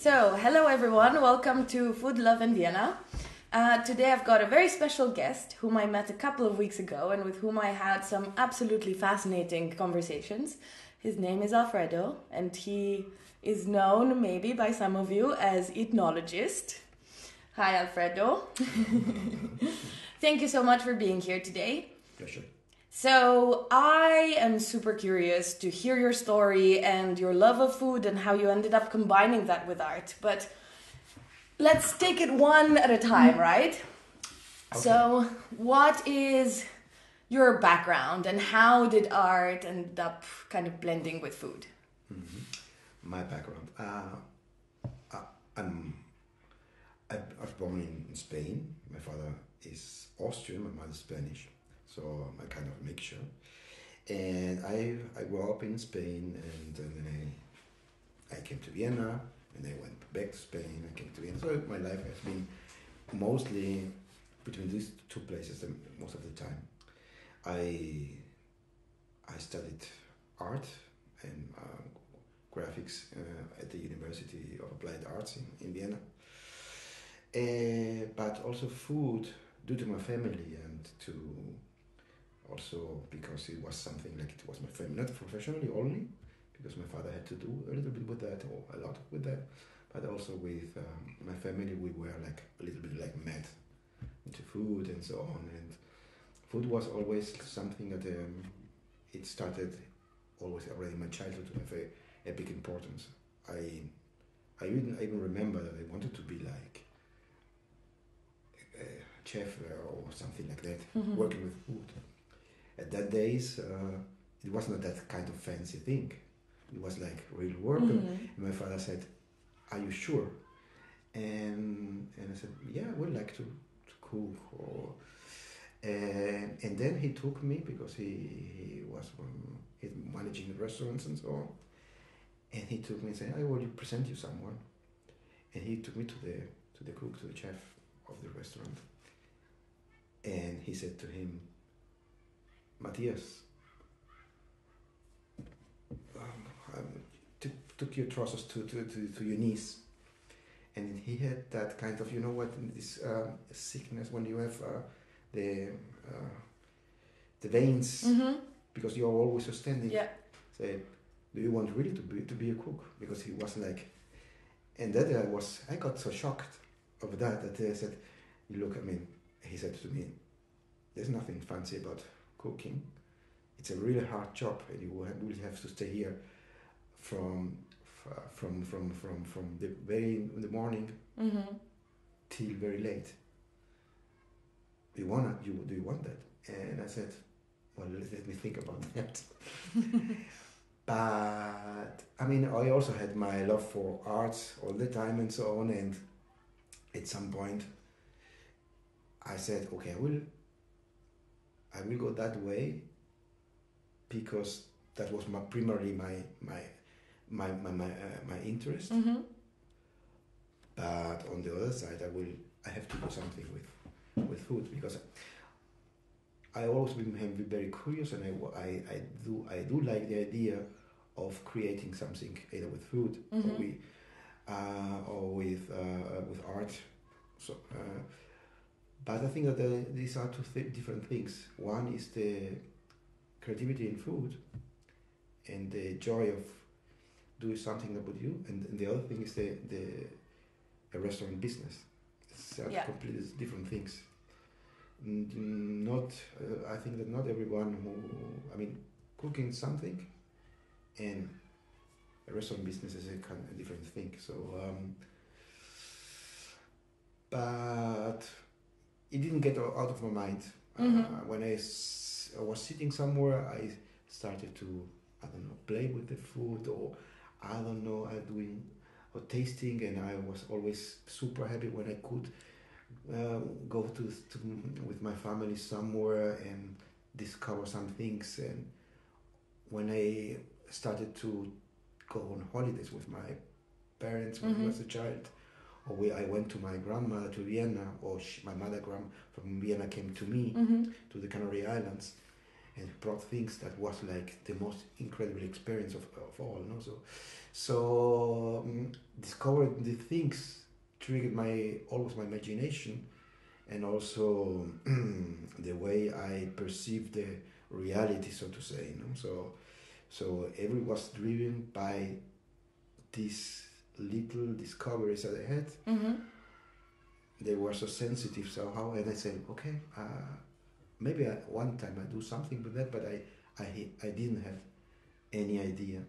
So, hello everyone, welcome to Food Love and Vienna. Today I've got a very special guest whom I met a couple of weeks ago and with whom I had some absolutely fascinating conversations. His name is Alfredo and he is known maybe by some of you as ethnologist. Hi Alfredo. Thank you so much for being here today. Pleasure. So I am super curious to hear your story and your love of food and how you ended up combining that with art. But let's take it one at a time, right? Okay. So what is your background and how did art end up kind of blending with food? Mm-hmm. My background. I was born in Spain. My father is Austrian, my mother is Spanish. So I'm a kind of mixture. And I grew up in Spain and then I came to Vienna and I went back to Spain. I came to Vienna. So my life has been mostly between these two places most of the time. I studied art and graphics at the University of Applied Arts in Vienna. But also food, due to my family and to also because it was something like it was my family, not professionally only, because my father had to do a little bit with that or a lot with that, but also with my family we were like a little bit like mad into food and so on. And food was always something that it started always already in my childhood to have a big importance. I even remember that I wanted to be like a chef or something like that, working with food. At that days, it was not that kind of fancy thing. It was like real work. And my father said, "Are you sure?" And I said, "Yeah, I would like to cook." And then he took me because he was managing restaurants and so on. And he took me and said, "I will present you someone." And he took me to the cook, to the chef of the restaurant. And he said to him, "Matthias, took your trousers to your knees." And he had that kind of, you know what, this sickness when you have the veins, because you're always standing. Yeah. Say, "Do you want really to be a cook?" Because he was like, and that I got so shocked of that I said, "Look, I mean," he said to me, "there's nothing fancy about cooking. It's a really hard job, and you will have to stay here from the very in the morning till very late. Do you want that?" And I said, "Well, let me think about that." But I mean, I also had my love for arts all the time and so on. And at some point, I said, "Okay, I will go that way," because that was primarily my interest. But on the other side, I have to do something with food, because I always been very curious, and I do like the idea of creating something either with food or with art. So. But I think that these are two different things. One is the creativity in food and the joy of doing something about you, and the other thing is the restaurant business. It's completely different things. I think that not everyone cooking something and a restaurant business is a kind of different thing. So, but it didn't get out of my mind. When I was sitting somewhere, I started to, play with the food, or doing or tasting, and I was always super happy when I could go to with my family somewhere and discover some things. And when I started to go on holidays with my parents when I was a child, or I went to my grandmother to Vienna, or my mother from Vienna came to me to the Canary Islands, and brought things that was like the most incredible experience of all. No, so discovered the things triggered always my imagination, and also the way I perceive the reality, so to say. You know? So every was driven by these little discoveries that I had. Mm-hmm. They were so sensitive somehow, and I said, okay, maybe one time I do something with that, but I didn't have any idea.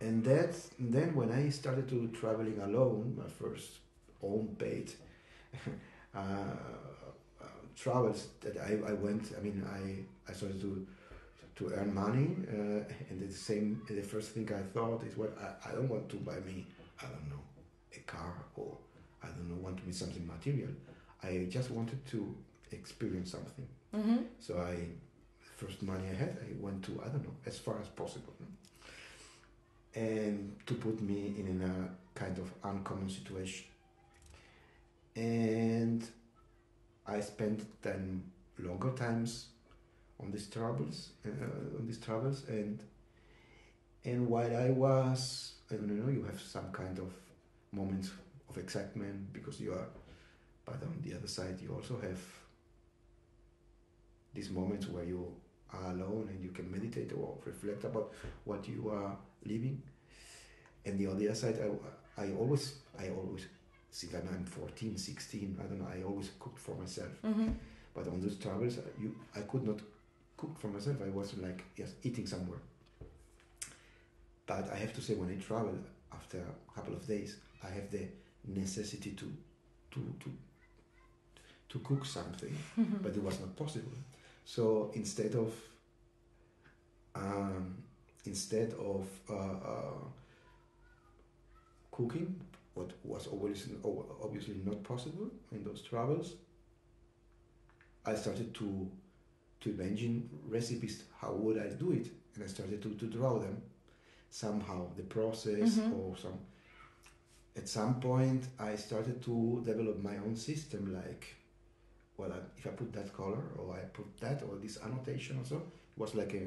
And then when I started to traveling alone, my first own paid travels that I went. I mean, I started to earn money, and the first thing I thought is, well, I don't want to buy me, I don't know, a car, or I don't know, want to be something material. I just wanted to experience something. Mm-hmm. So first money I had, I went to, I don't know, as far as possible. And to put me in a kind of uncommon situation. And I spent then longer times on these travels, and while I was, I don't know, you have some kind of moments of excitement because you are, but on the other side you also have these moments where you are alone and you can meditate or reflect about what you are living. And the other side, I always, since I'm 14, 16, I don't know, I always cooked for myself. Mm-hmm. But on those travels, I could not cook for myself. I was like just eating somewhere. But I have to say, when I travel, after a couple of days, I have the necessity to cook something, but it was not possible. So instead of cooking, what was always obviously not possible in those travels, I started to imagine recipes. How would I do it? And I started to draw them somehow, the process, or some. At some point, I started to develop my own system, like, well, if I put that color, or I put that, or this annotation or so, it was like a.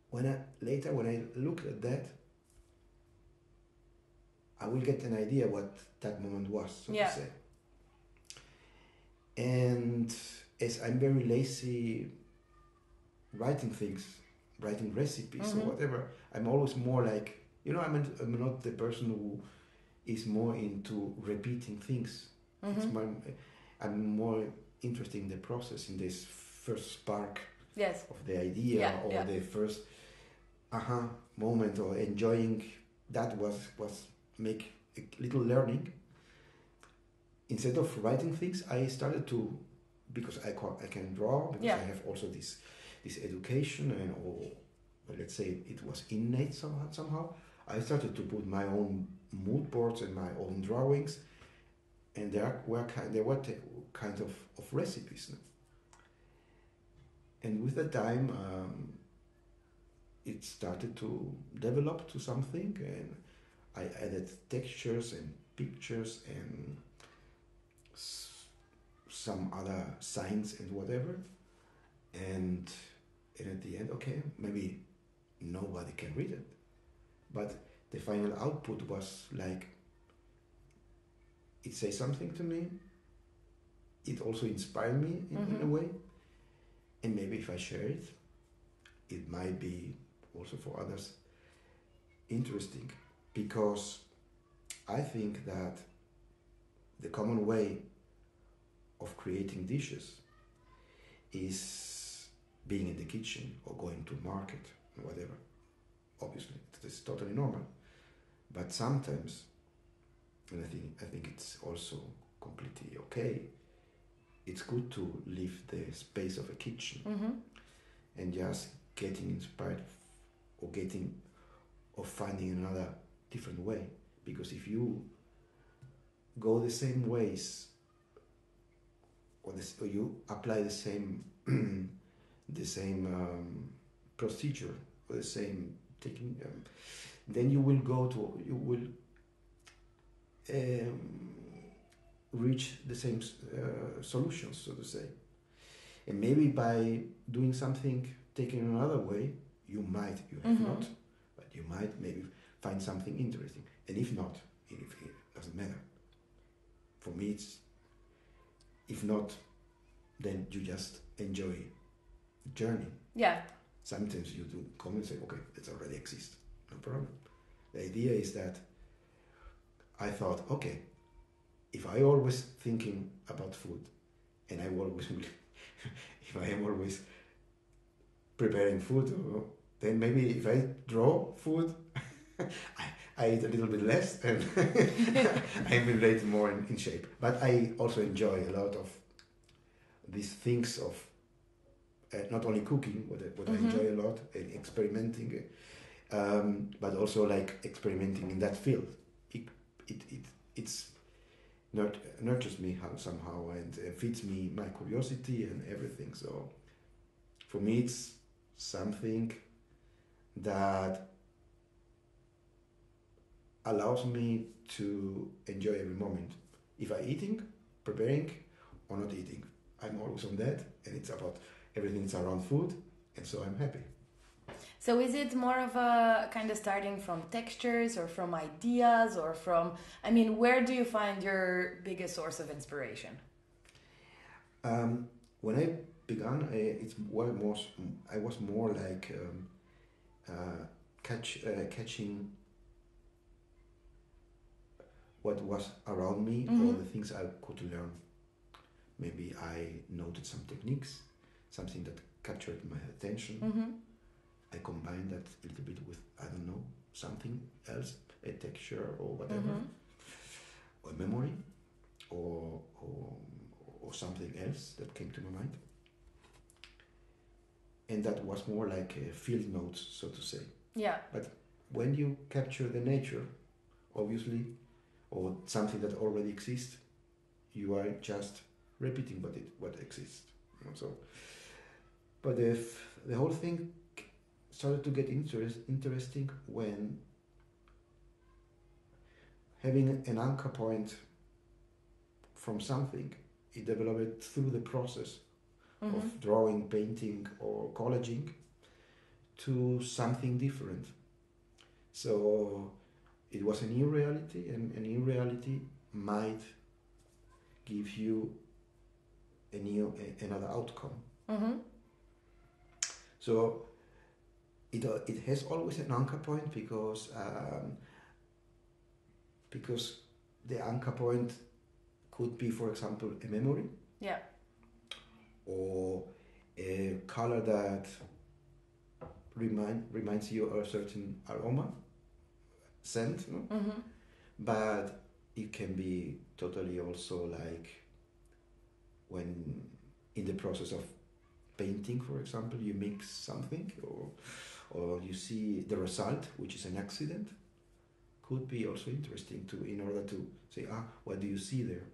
When I look at that, I will get an idea what that moment was, so to say. And as I'm very lazy writing writing recipes or whatever, I'm always more like, I'm not the person who is more into repeating things. I'm more interested in the process, in this first spark of the idea, the first aha moment, or enjoying that was make a little learning. Instead of writing things, I started to, because I can draw, because I have also this education, and let's say it was innate somehow. I started to put my own mood boards and my own drawings, and there were kind of recipes. And with the time, it started to develop to something, and I added textures and pictures and some other signs and whatever, and at the end, okay, maybe nobody can read it, but the final output was like, it says something to me, it also inspired me in a way, and maybe if I share it, it might be also for others interesting, because I think that the common way of creating dishes is being in the kitchen or going to market or whatever. Obviously, it's totally normal. But sometimes, and I think it's also completely okay, it's good to leave the space of a kitchen and just getting inspired or finding another different way. Because if you go the same ways, or you apply the same procedure, or the same technique, then you will reach the same solutions, so to say. And maybe by doing something, taking another way, you have not, but you might maybe find something interesting. And if not, if it doesn't matter. For me, it's, if not, then you just enjoy the journey. Yeah. Sometimes you do come and say, okay, it already exists, no problem. The idea is that I thought, okay, if I always thinking about food, and I always, if I am always preparing food, then maybe if I draw food, I eat a little bit less and I'm related more in shape. But I also enjoy a lot of these things of not only cooking, what I enjoy a lot, and experimenting, but also like experimenting in that field. It's nurtures me somehow and feeds me my curiosity and everything. So for me, it's something that allows me to enjoy every moment. If I'm eating, preparing, or not eating, I'm always on that, and it's about everything that's around food, and so I'm happy. So is it more of a kind of starting from textures or from ideas or from, I mean, where do you find your biggest source of inspiration? When I began, I was more like catching what was around me, all the things I could learn. Maybe I noted some techniques, something that captured my attention. I combined that a little bit with, I don't know, something else, a texture or whatever, or memory, or something else that came to my mind. And that was more like a field notes, so to say. Yeah. But when you capture the nature, obviously, or something that already exists, you are just repeating what exists. You know, so, but if the whole thing started to get interesting when having an anchor point from something, it developed through the process of drawing, painting, or collaging to something different. So it was a new reality, and a new reality might give you another outcome. So it has always an anchor point because the anchor point could be, for example, a memory, or a color that reminds you of a certain aroma, scent, no? But it can be totally also like when in the process of painting, for example, you mix something, or you see the result, which is an accident, could be also interesting in order to say, what do you see there?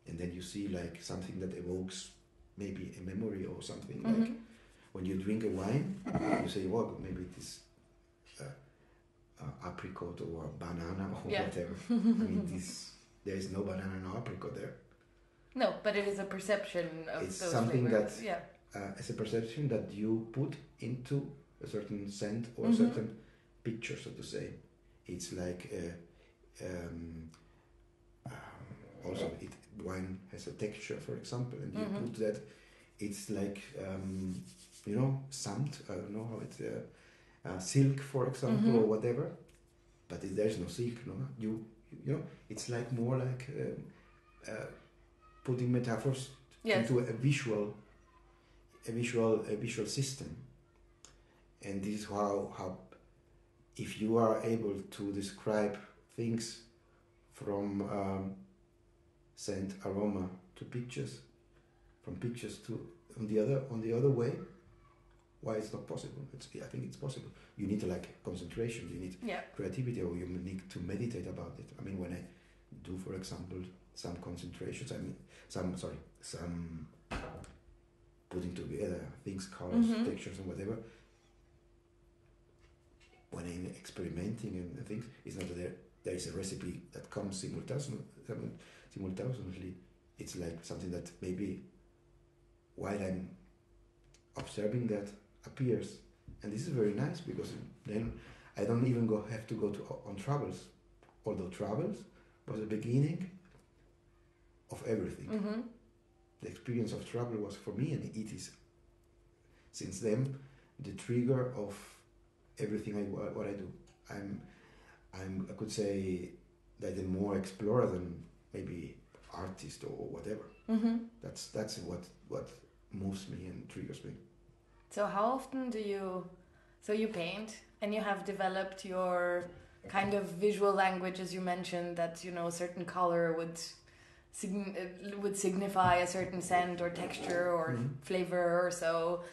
And then you see like something that evokes maybe a memory or something. Like when you drink a wine, you say, well, maybe it is apricot or banana or whatever. I mean, there is no banana, no apricot there. No, but it is a perception of it's those something flavors. it's a perception that you put into a certain scent or a certain picture, so to say. It's like also wine has a texture, for example, and you put that. It's like samt. I don't know how it's silk, for example, or whatever. But there's no silk, no. You know, it's like more like putting metaphors into a visual system. And this is how if you are able to describe things from scent, aroma to pictures, from pictures to on the other way, why it's not possible? I think it's possible. You need concentration, you need creativity, or you need to meditate about it. I mean, when I do, for example, some concentrations, some putting together things, colors, textures, and whatever. When I'm experimenting and things, it's not there. there is a recipe that comes simultaneously, it's like something that maybe while I'm observing that appears, and this is very nice because then I don't even have to go on travels, although travels was the beginning of everything. Mm-hmm. The experience of travel was for me, and it is since then the trigger of everything what I do. I could say that I'm more explorer than maybe artist or whatever. Mm-hmm. That's what moves me and triggers me. So how often do you paint and you have developed your kind of visual language, as you mentioned, that a certain color would signify a certain scent or texture or flavor or so.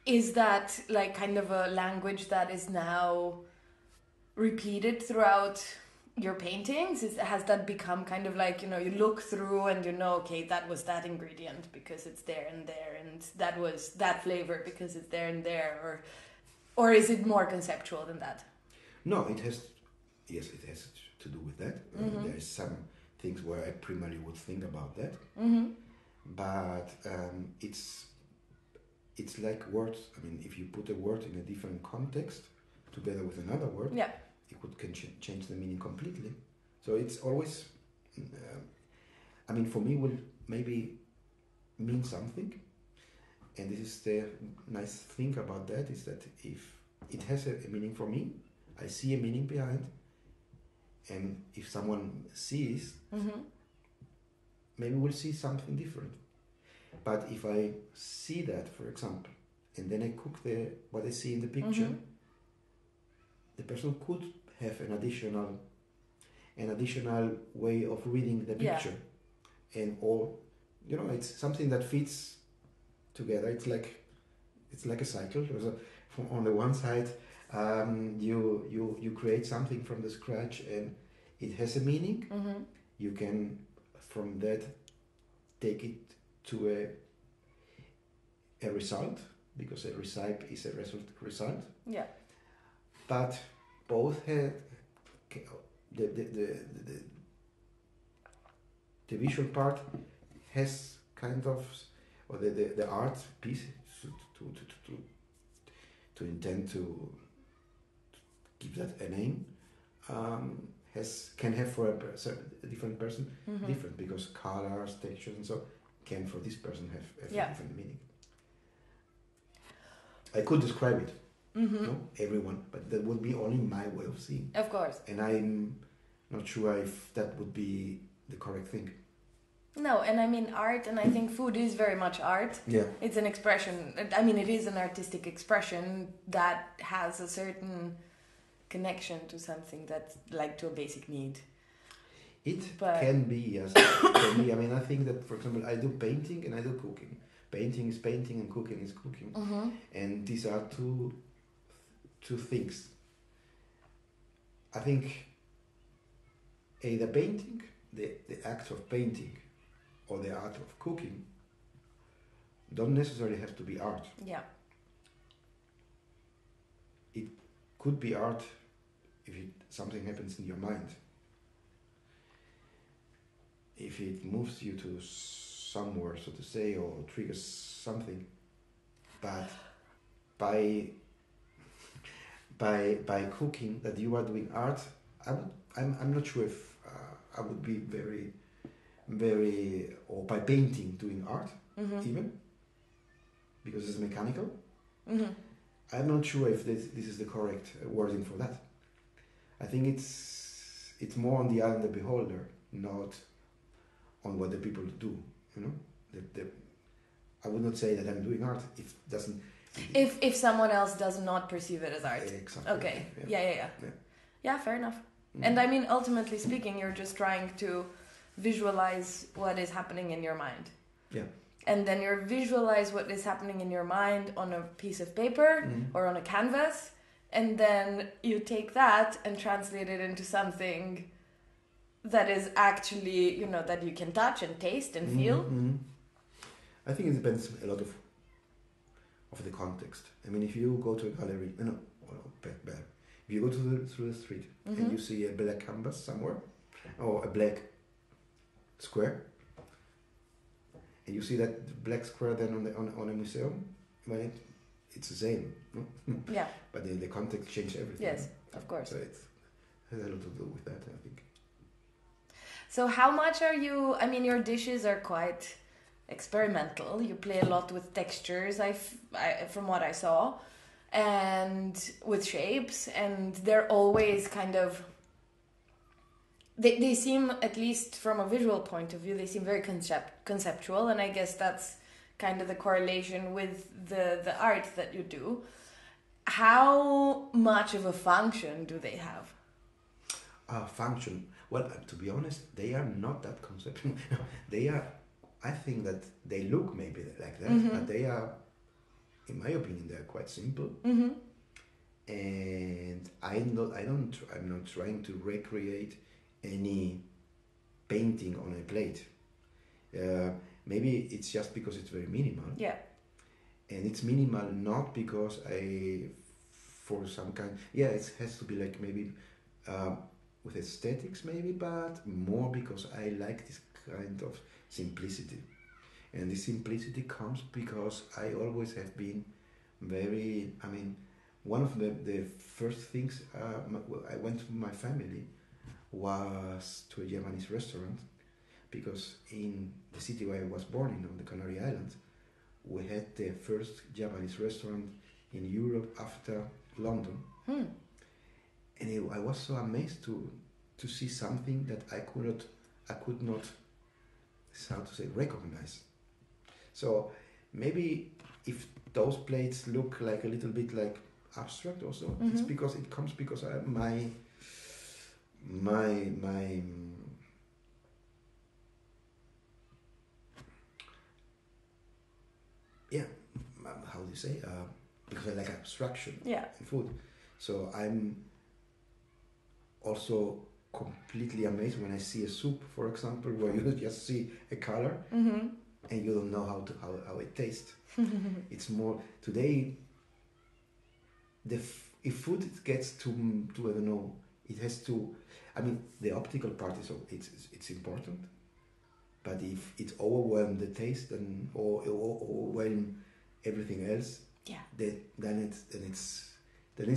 Is that like kind of a language that is now repeated throughout your paintings? Has that become kind of like, you look through and okay, that was that ingredient because it's there, and that was that flavor because it's there and there, or is it more conceptual than that? No, it has to do with that. There's some things where I primarily would think about that, but it's like words. I mean, if you put a word in a different context together with another word, it can change the meaning completely. So it's always, I mean, for me, will maybe mean something. And this is the nice thing about that, is that if it has a meaning for me, I see a meaning behind. And if someone sees, maybe we'll see something different. But if I see that, for example, and then I cook what I see in the picture, the person could have an additional way of reading the picture, and it's something that fits together. It's like a cycle. On the one side, you create something from the scratch, and it has a meaning. You can from that take it to a result, because a recipe is a result. Yeah. But both have the visual part has kind of, or the art piece to intend to give that a name, can have for a different person different, because colors, textures, and so can for this person have a different meaning. I could describe it. Everyone, but that would be only my way of seeing. Of course. And I'm not sure if that would be the correct thing. No, and I mean art, and I think food is very much art. Yeah. It's an expression. I mean, it is an artistic expression that has a certain connection to something that's like to a basic need. Can be, yes. It can be. I mean, I think that, for example, I do painting and I do cooking. Painting is painting and cooking is cooking. And these are two things. I think either painting, the act of painting, or the art of cooking don't necessarily have to be art. Yeah. It could be art if something happens in your mind. If it moves you to somewhere, so to say, or triggers something. But by cooking, that you are doing art, I'm not sure if I would be very, very, or by painting doing art even, because it's mechanical. I'm not sure if this is the correct wording for that. I think it's more on the eye of the beholder, not on what the people do. I would not say that I'm doing art if it doesn't. If someone else does not perceive it as art. Exactly. Okay. Yeah, fair enough. And I mean, ultimately speaking, you're just trying to visualize what is happening in your mind. Yeah. And then you visualize what is happening in your mind on a piece of paper or on a canvas, and then you take that and translate it into something that is actually, that you can touch and taste and feel. I think it depends a lot of the context. I mean, if you go to a gallery, If you go through the street and you see a black canvas somewhere, or a black square, and you see that black square then on a museum, well, it's the same, no? Yeah. But the context changed everything. Yes, of course. So it has a lot to do with that, I think. So how much are you? I mean, your dishes are quite experimental. You play a lot with textures. From what I saw, and with shapes, and they're always kind of. They seem, at least from a visual point of view, they seem very conceptual, and I guess that's kind of the correlation with the art that you do. How much of a function do they have? Function. Well, to be honest, they are not that conceptual. They are. I think that they look maybe like that, but they are, in my opinion, they are quite simple. And I'm not trying to recreate any painting on a plate. Maybe it's just because it's very minimal. Yeah. And it's minimal not because for some kind. Yeah, it has to be like maybe with aesthetics, maybe, but more because I like this kind of simplicity. And this simplicity comes because I always have been very. I mean, one of the first things I went with my family was to a Japanese restaurant, because in the city where I was born in, on the Canary Islands, we had the first Japanese restaurant in Europe after London. And I was so amazed to see something that I could not, how to say, recognize. So maybe if those plates look like a little bit like abstract also, it's because it comes because my how do you say, because I like abstraction in food. So I'm also completely amazed when I see a soup, for example, where you just see a color and you don't know how it tastes. It's more today. If food gets to I don't know, it has to. I mean, the optical part is it's important, but if it overwhelms the taste and or overwhelm everything else, then it's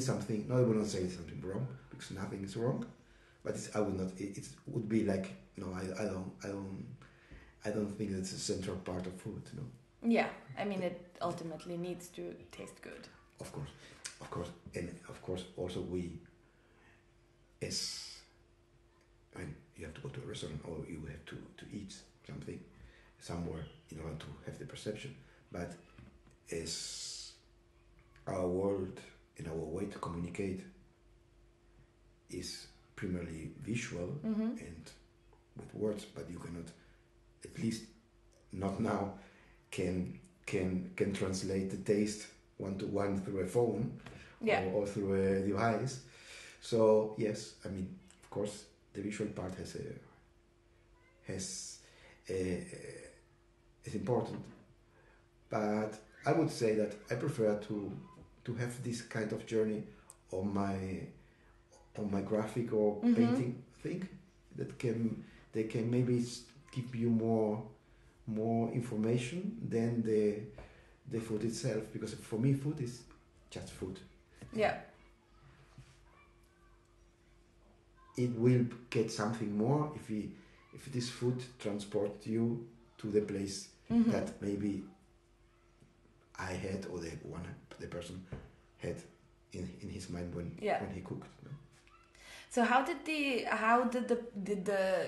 something. No, I will not say it's something wrong, because nothing is wrong, but I would not. It would be like, no, I don't think it's a central part of food. No. Yeah, I mean, it ultimately needs to taste good. Of course, and of course also we, I mean, you have to go to a restaurant or you have to eat something somewhere in order to have the perception. But as our world and our way to communicate is primarily visual and with words, but you cannot, at least not now, can translate the taste one-to-one through a phone or through a device. So yes, I mean, of course, the visual part is important, but I would say that I prefer to have this kind of journey on my graphic or painting thing that can maybe give you more information than the food itself, because for me food is just food. Yeah. It will get something more if this food transports you to the place that maybe I had, or the person had in his mind when he cooked. No? So how did the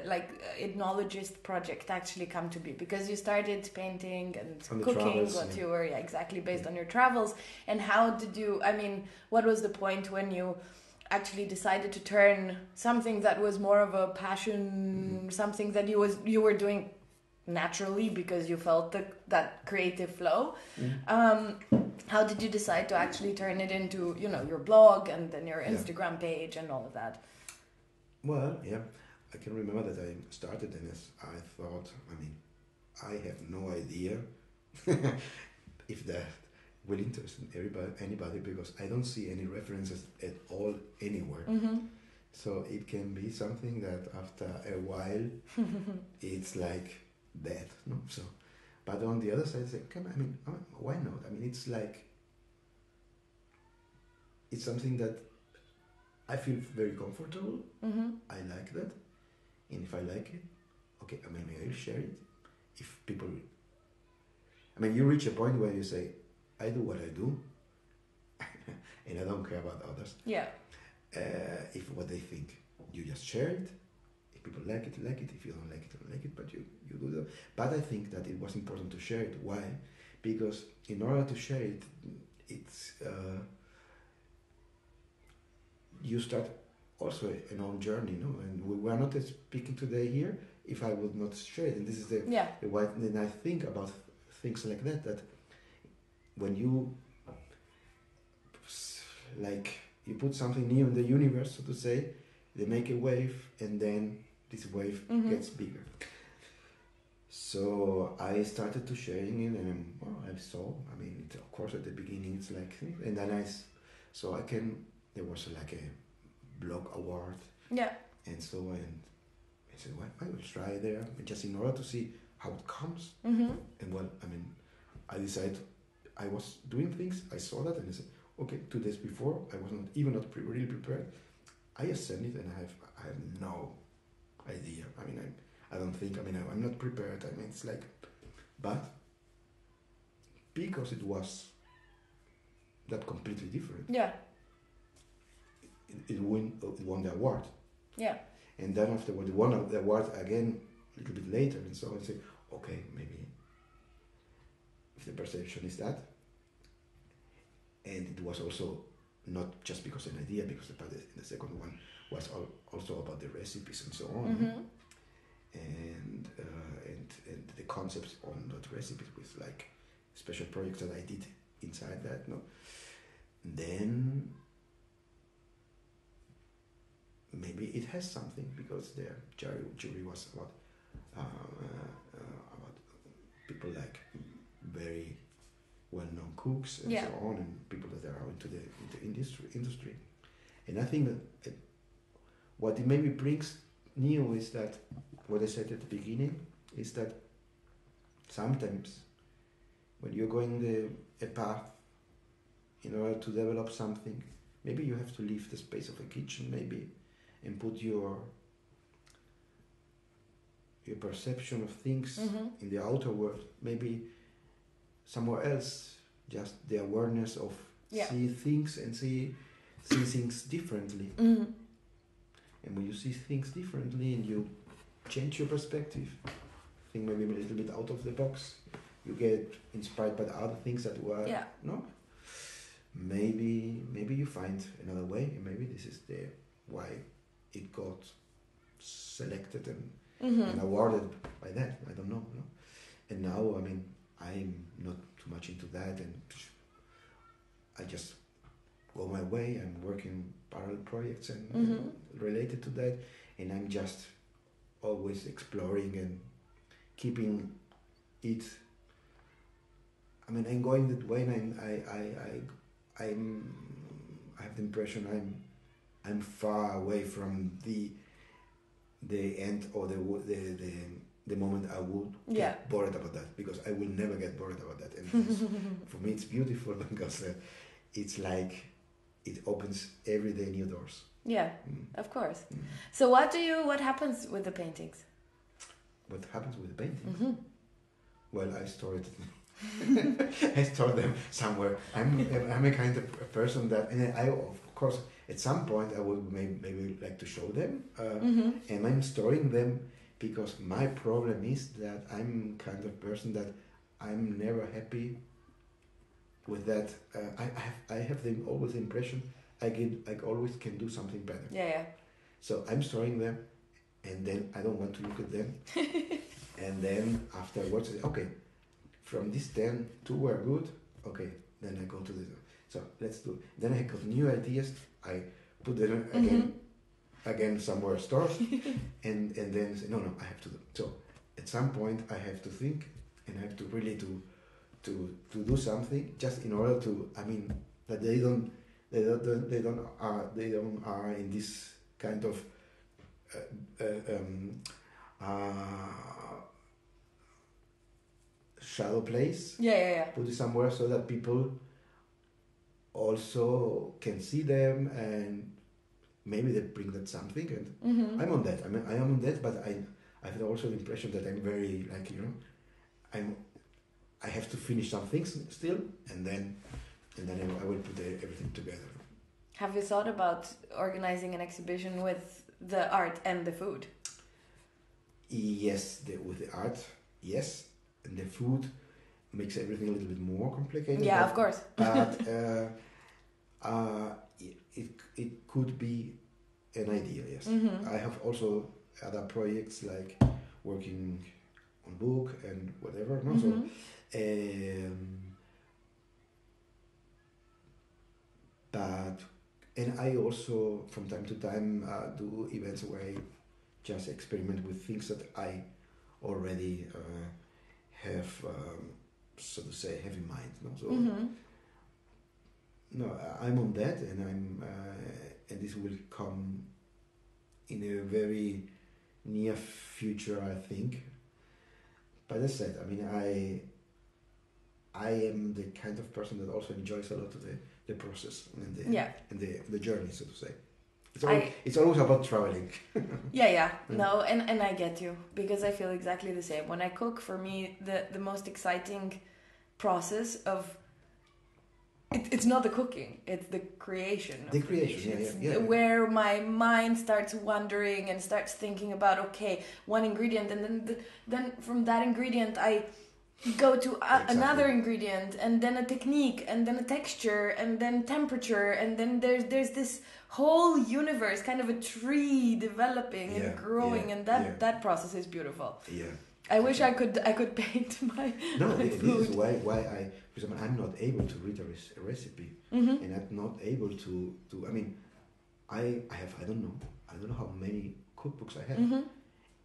like ethnologist project actually come to be? Because you started painting and cooking you were exactly based on your travels. And how did you? I mean, what was the point when you actually decided to turn something that was more of a passion, something that you were doing naturally because you felt that creative flow? How did you decide to actually turn it into, your blog and then your Instagram page and all of that? Well, I can remember that I started and I thought, I mean, I have no idea if will interest anybody because I don't see any references at all anywhere. So it can be something that after a while it's like dead, no? So, but on the other side, I say, why not? I mean, it's like it's something that I feel very comfortable. I like that, and if I like it, okay, maybe I'll share it. If people, you reach a point where you say, I do what I do, and I don't care about others. Yeah. If what they think, you just share it. If people like it, like it. If you don't like it, don't like it. But you do that. But I think that it was important to share it. Why? Because in order to share it, it's you start also an own journey, no? And we are not speaking today here if I would not share it. And this is the why. Then I think about things like that. That when you you put something new in the universe, so to say, they make a wave, and then this wave gets bigger. So I started to sharing it, and I saw. Of course, at the beginning, it's like, and then there was like a blog award. Yeah. And so I said, well, I will try there, just in order to see how it comes. And I decided I was doing things. I saw that, and I said, okay, 2 days before, I was not really prepared. I just sent it, and I have no idea. I don't think. I'm not prepared. It's like, but because it was that completely different. Yeah. It won the award. Yeah. And then afterward, it won the award again a little bit later, and so I say, okay, maybe if the perception is that. And it was also not just because of an idea, because the second one was also about the recipes and so on, and the concepts on that recipes with like special projects that I did inside that. No, then maybe it has something because the jury was about people like very well-known cooks and so on, and people that are into the industry. And I think that what it maybe brings new is that what I said at the beginning is that sometimes when you're going a path in order to develop something, maybe you have to leave the space of a kitchen, maybe, and put your perception of things in the outer world, maybe somewhere else, just the awareness of see things and see things differently. And when you see things differently and you change your perspective, think maybe a little bit out of the box, you get inspired by the other things that were no. Maybe you find another way, and maybe this is why it got selected and awarded by that. I don't know. No? And now, I'm not too much into that, and I just go my way. I'm working parallel projects and related to that, and I'm just always exploring and keeping it. I'm going that way, and I have the impression I'm far away from the end or the moment I would get bored about that, because I will never get bored about that. And for me, it's beautiful because it's like it opens every day new doors. Yeah, of course. So what happens with the paintings? What happens with the paintings? Well, I store it. I store them somewhere. I'm a kind of person that, and I of course at some point I would maybe like to show them, and I'm storing them because my problem is that I'm kind of person that I'm never happy with that. I have always the impression I always can do something better. Yeah. So I'm storing them, and then I don't want to look at them, and then afterwards, okay. From this 10, 2 were good. Okay, then I go to this. So let's do. Then I got new ideas. I put them again somewhere stored, and then say no, I have to do. So at some point I have to think, and I have to really to to do something just in order to, I mean, that they don't are in this kind of shadow place. Yeah. Put it somewhere so that people also can see them, and maybe they bring that something. And I'm on that. I mean, I am on that, but I have also the impression that I'm very, like, you know, I have to finish some things still, and then I will put everything together. Have you thought about organizing an exhibition with the art and the food? Yes, with the art, yes, and the food makes everything a little bit more complicated. Yeah, of course. But it could be an idea. Yes, I have also other projects like working on book and whatever. No? So, but and I also from time to time do events where I just experiment with things that I already have, so to say, have in mind. No, so no, I'm on that, and and this will come in a very near future, I think. But as I said, I mean, I am the kind of person that also enjoys a lot of the process and the journey, so to say. It's always about traveling. Yeah. No, and I get you, because I feel exactly the same. When I cook, for me, the most exciting process of it's not the cooking, it's the creation. The creation, yeah. Where my mind starts wandering and starts thinking about, okay, one ingredient, and then from that ingredient I go to another ingredient, and then a technique, and then a texture, and then temperature, and then there's this whole universe, kind of a tree developing and growing, and that process is beautiful. Yeah. I wish I could paint my this food. is why I, for example, I'm not able to read a recipe, and I'm not able to. I mean, I don't know how many cookbooks I have,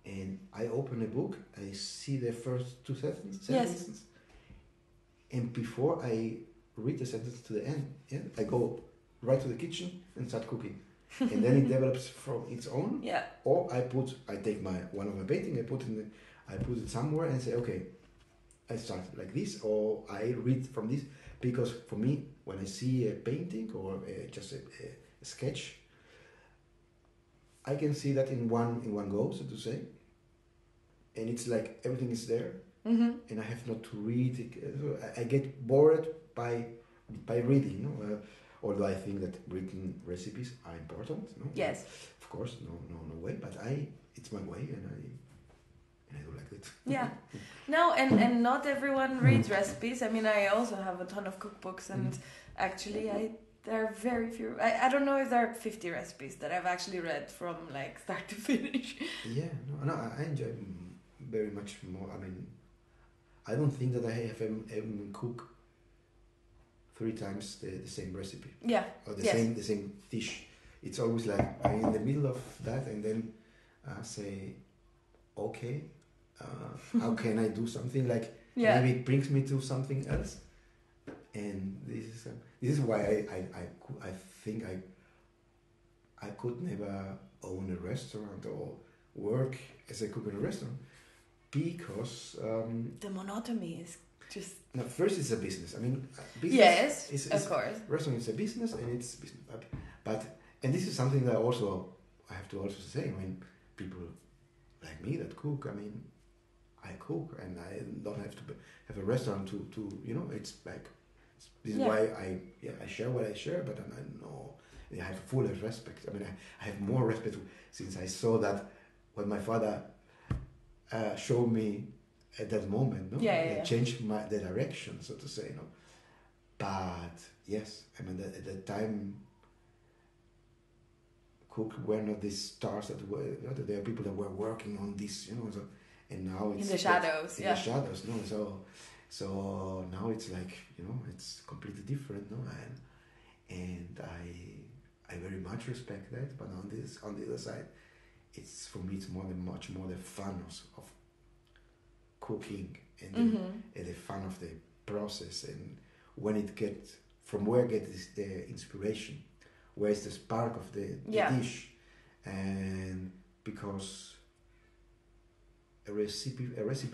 and I open a book, I see the first two sentences, and before I read the sentence to the end, I go right to the kitchen and start cooking, and then it develops from its own. Yeah. Or I take one of my painting, I put it somewhere and say, okay, I start like this, or I read from this, because for me, when I see a painting or just a sketch, I can see that in one go, so to say, and it's like everything is there, and I have not to read it. So I get bored by reading, no? Although I think that written recipes are important, no? Yes. Of course, no way, but it's my way, and I do like it. Yeah. No, and not everyone reads recipes. I mean, I also have a ton of cookbooks, and actually there are very few. I don't know if there are 50 recipes that I've actually read from like start to finish. Yeah, no, I enjoy very much more. I mean, I don't think that I have even cook 3 times the same recipe. Yeah. Or the same dish. It's always like I'm in the middle of that, and then say, okay, how can I do something like maybe it brings me to something else, and this is why I think I could never own a restaurant or work as a cook in a restaurant, because the monotony is just. No, first it's a business. I mean, business. Yes, is of course. Restaurant is a business, and it's business. But this is something that I have to also say. I mean, people like me that cook. I mean, I cook, and I don't have to have a restaurant to it's like this is why I share what I share, but I know I have full respect. I mean, I have more respect since I saw that what my father showed me at that moment. No, it changed the direction, so to say. No, but yes, I mean at that time, cook were not these stars that were. There are people that were working on this, so. And now it's in the shadows. In the shadows, no. So now it's like it's completely different, no. And I very much respect that. But on the other side, it's for me it's much more the fun of cooking and the fun of the process and when it gets, from where gets the inspiration, where is the spark of the dish, and because a recipe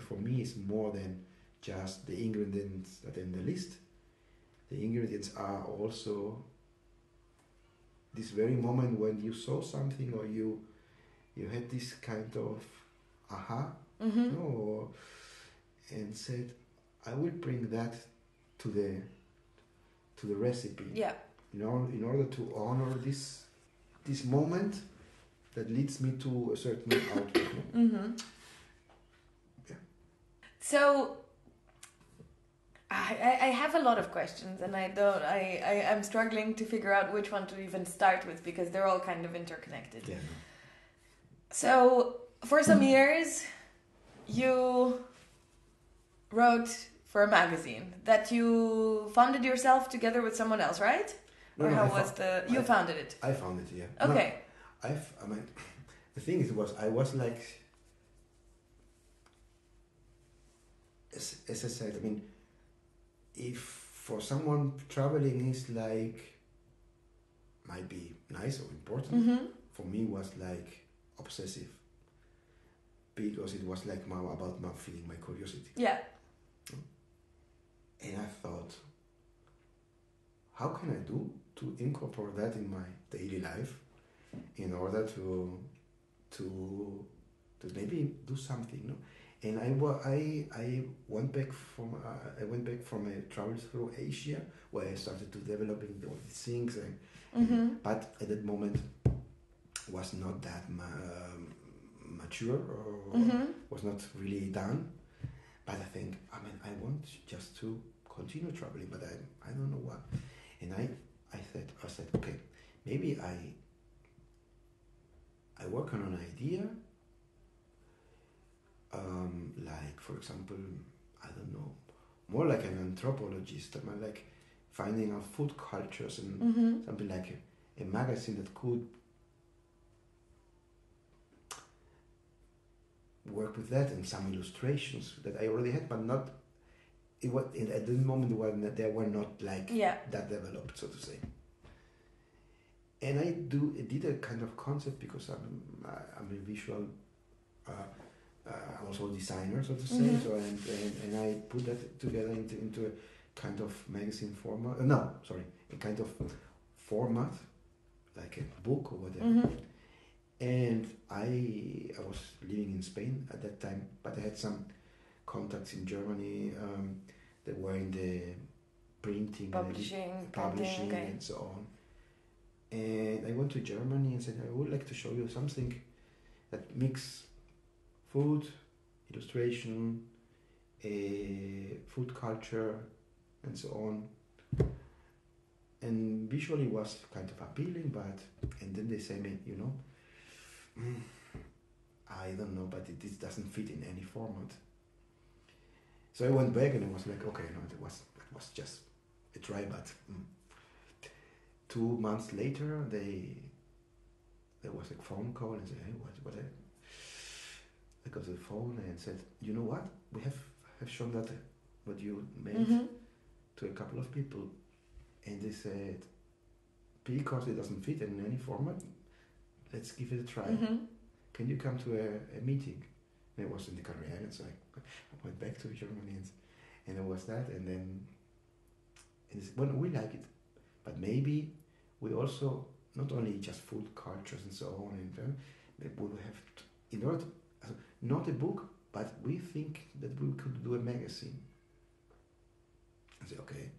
for me is more than just the ingredients that are in the list. The ingredients are also this very moment when you saw something or you had this kind of aha, and said, I will bring that to the recipe. Yeah. In order to honor this moment that leads me to a certain outcome. Mm-hmm. Yeah. So I have a lot of questions, and I'm struggling to figure out which one to even start with because they're all kind of interconnected. Yeah. So for some years, you wrote for a magazine that you founded yourself together with someone else, right? No, or no, how was you founded it? I found it, yeah. Okay. No, I mean, the thing is, I was like, as I said, I mean, if for someone traveling is like, might be nice or important, for me was like obsessive. Because it was like about feeling my curiosity. Yeah. And I thought, how can I do to incorporate that in my daily life in order to maybe do something, no? And I went back from a travel through Asia where I started to developing all these things, but at that moment was not that mature or was not really done. But I think, I want just to continue traveling, but I don't know what. And I said, okay, maybe I work on an idea, like, for example, I don't know, more like an anthropologist. I'm like finding out food cultures and something like a magazine that could work with that, and some illustrations that I already had, but not. It was at the moment they were not like that developed, so to say. And I did a kind of concept because I'm a visual, I'm also a designer, so to say. So and I put that together into a kind of magazine format. A kind of format, like a book or whatever. And I was living in Spain at that time, but I had some contacts in Germany that were in the printing, publishing okay. and so on. And I went to Germany and said, I would like to show you something that mix food, illustration, food culture, and so on. And visually was kind of appealing, and then they say, I don't know, but this doesn't fit in any format. So I went back and I was like, okay, no, that was just a try, but 2 months later, there was a phone call and said, hey, what? I got the phone and said, you know what? We have shown that what you made to a couple of people, and they said, because it doesn't fit in any format, let's give it a try. Can you come to a meeting? And it was in the Canary Islands, so I went back to Germany and it was that, and then well, we like it, but maybe we also not only just food cultures and so on, and we will have to, in order to, not a book, but we think that we could do a magazine. I say okay,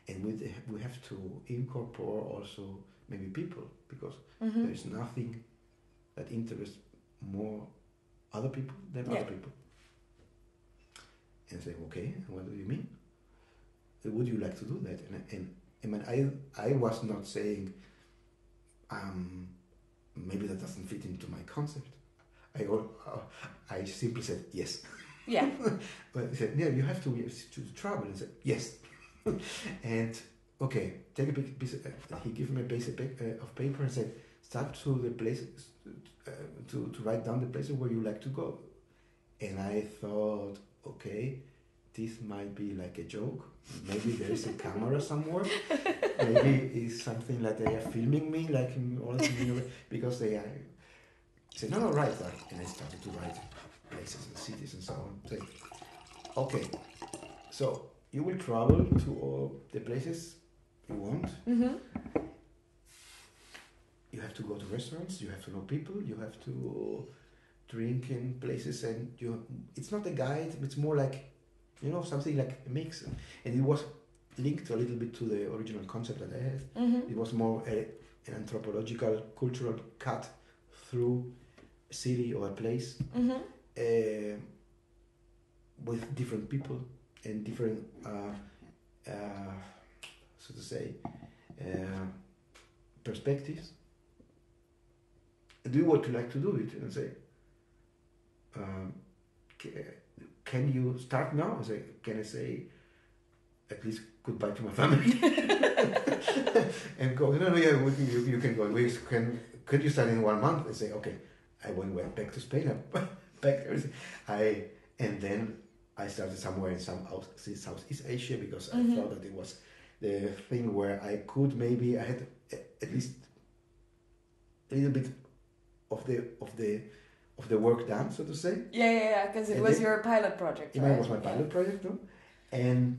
and we have to incorporate also maybe people, because there is nothing that interests more other people than other people. And I say, okay, what do you mean? Would you like to do that? And I was not saying, maybe that doesn't fit into my concept. I simply said yes. Yeah. But he said, yeah, you have to travel. And I said, yes. And okay, take a big piece. He gave me a piece of paper and said, start to the places to write down the places where you like to go. And I thought, okay, this might be like a joke. Maybe there is a camera somewhere. Maybe it's something like they are filming me, like in all because they are. Say no, write that, and I started to write places and cities and so on. Say, okay, so you will travel to all the places you want. Mm-hmm. You have to go to restaurants. You have to know people. You have to drink in places, and it's not a guide. It's more like, something like a mix. And it was linked a little bit to the original concept that I had. Mm-hmm. It was more an anthropological, cultural cut through a city or a place, Mm-hmm. with different people and different, so to say, perspectives. Do what you like to do it, and say, can you start now? I say, can I say at least goodbye to my family? And go, no, yeah, you can go. Could you start in 1 month? I say, okay. I went back to Spain. And then I started somewhere in Southeast Asia, because I thought that it was the thing where I had at least a little bit of the work done, so to say. Yeah, because it was your pilot project, right? It was my pilot project, no? And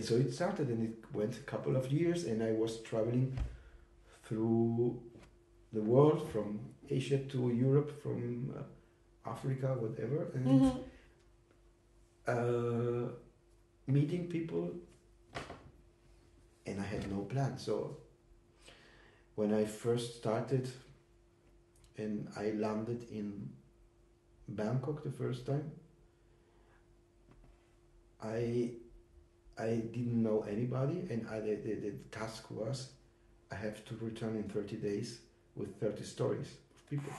so it started, and it went a couple of years, and I was traveling through the world, from Asia to Europe, from Africa, whatever, and meeting people, and I had no plan. So when I first started, and I landed in Bangkok the first time, I didn't know anybody, and the task was I have to return in 30 days with 30 stories of people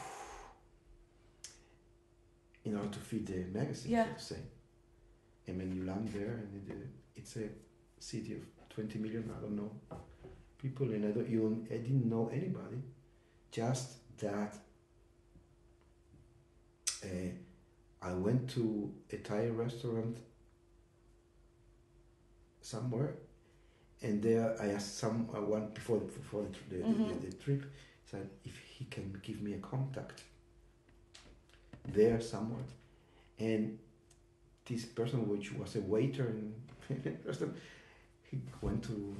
in order to feed the magazine, so to say. And when you land there, and it's a city of 20 million, I don't know, people, and I didn't know anybody, just that I went to a Thai restaurant somewhere, and there I asked someone before the trip, said if he can give me a contact there somewhere, and this person, which was a waiter in restaurant, he went to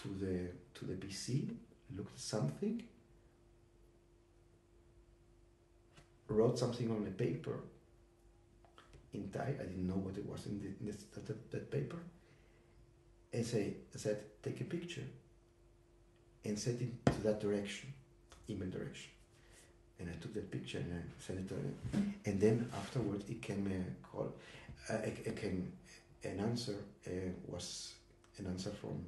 the PC, looked at something, wrote something on a paper in Thai. I didn't know what it was in that paper, and said take a picture and send it to that direction, email direction. And I took that picture and I sent it to him. And then afterwards it came a call. It came an answer. Was an answer from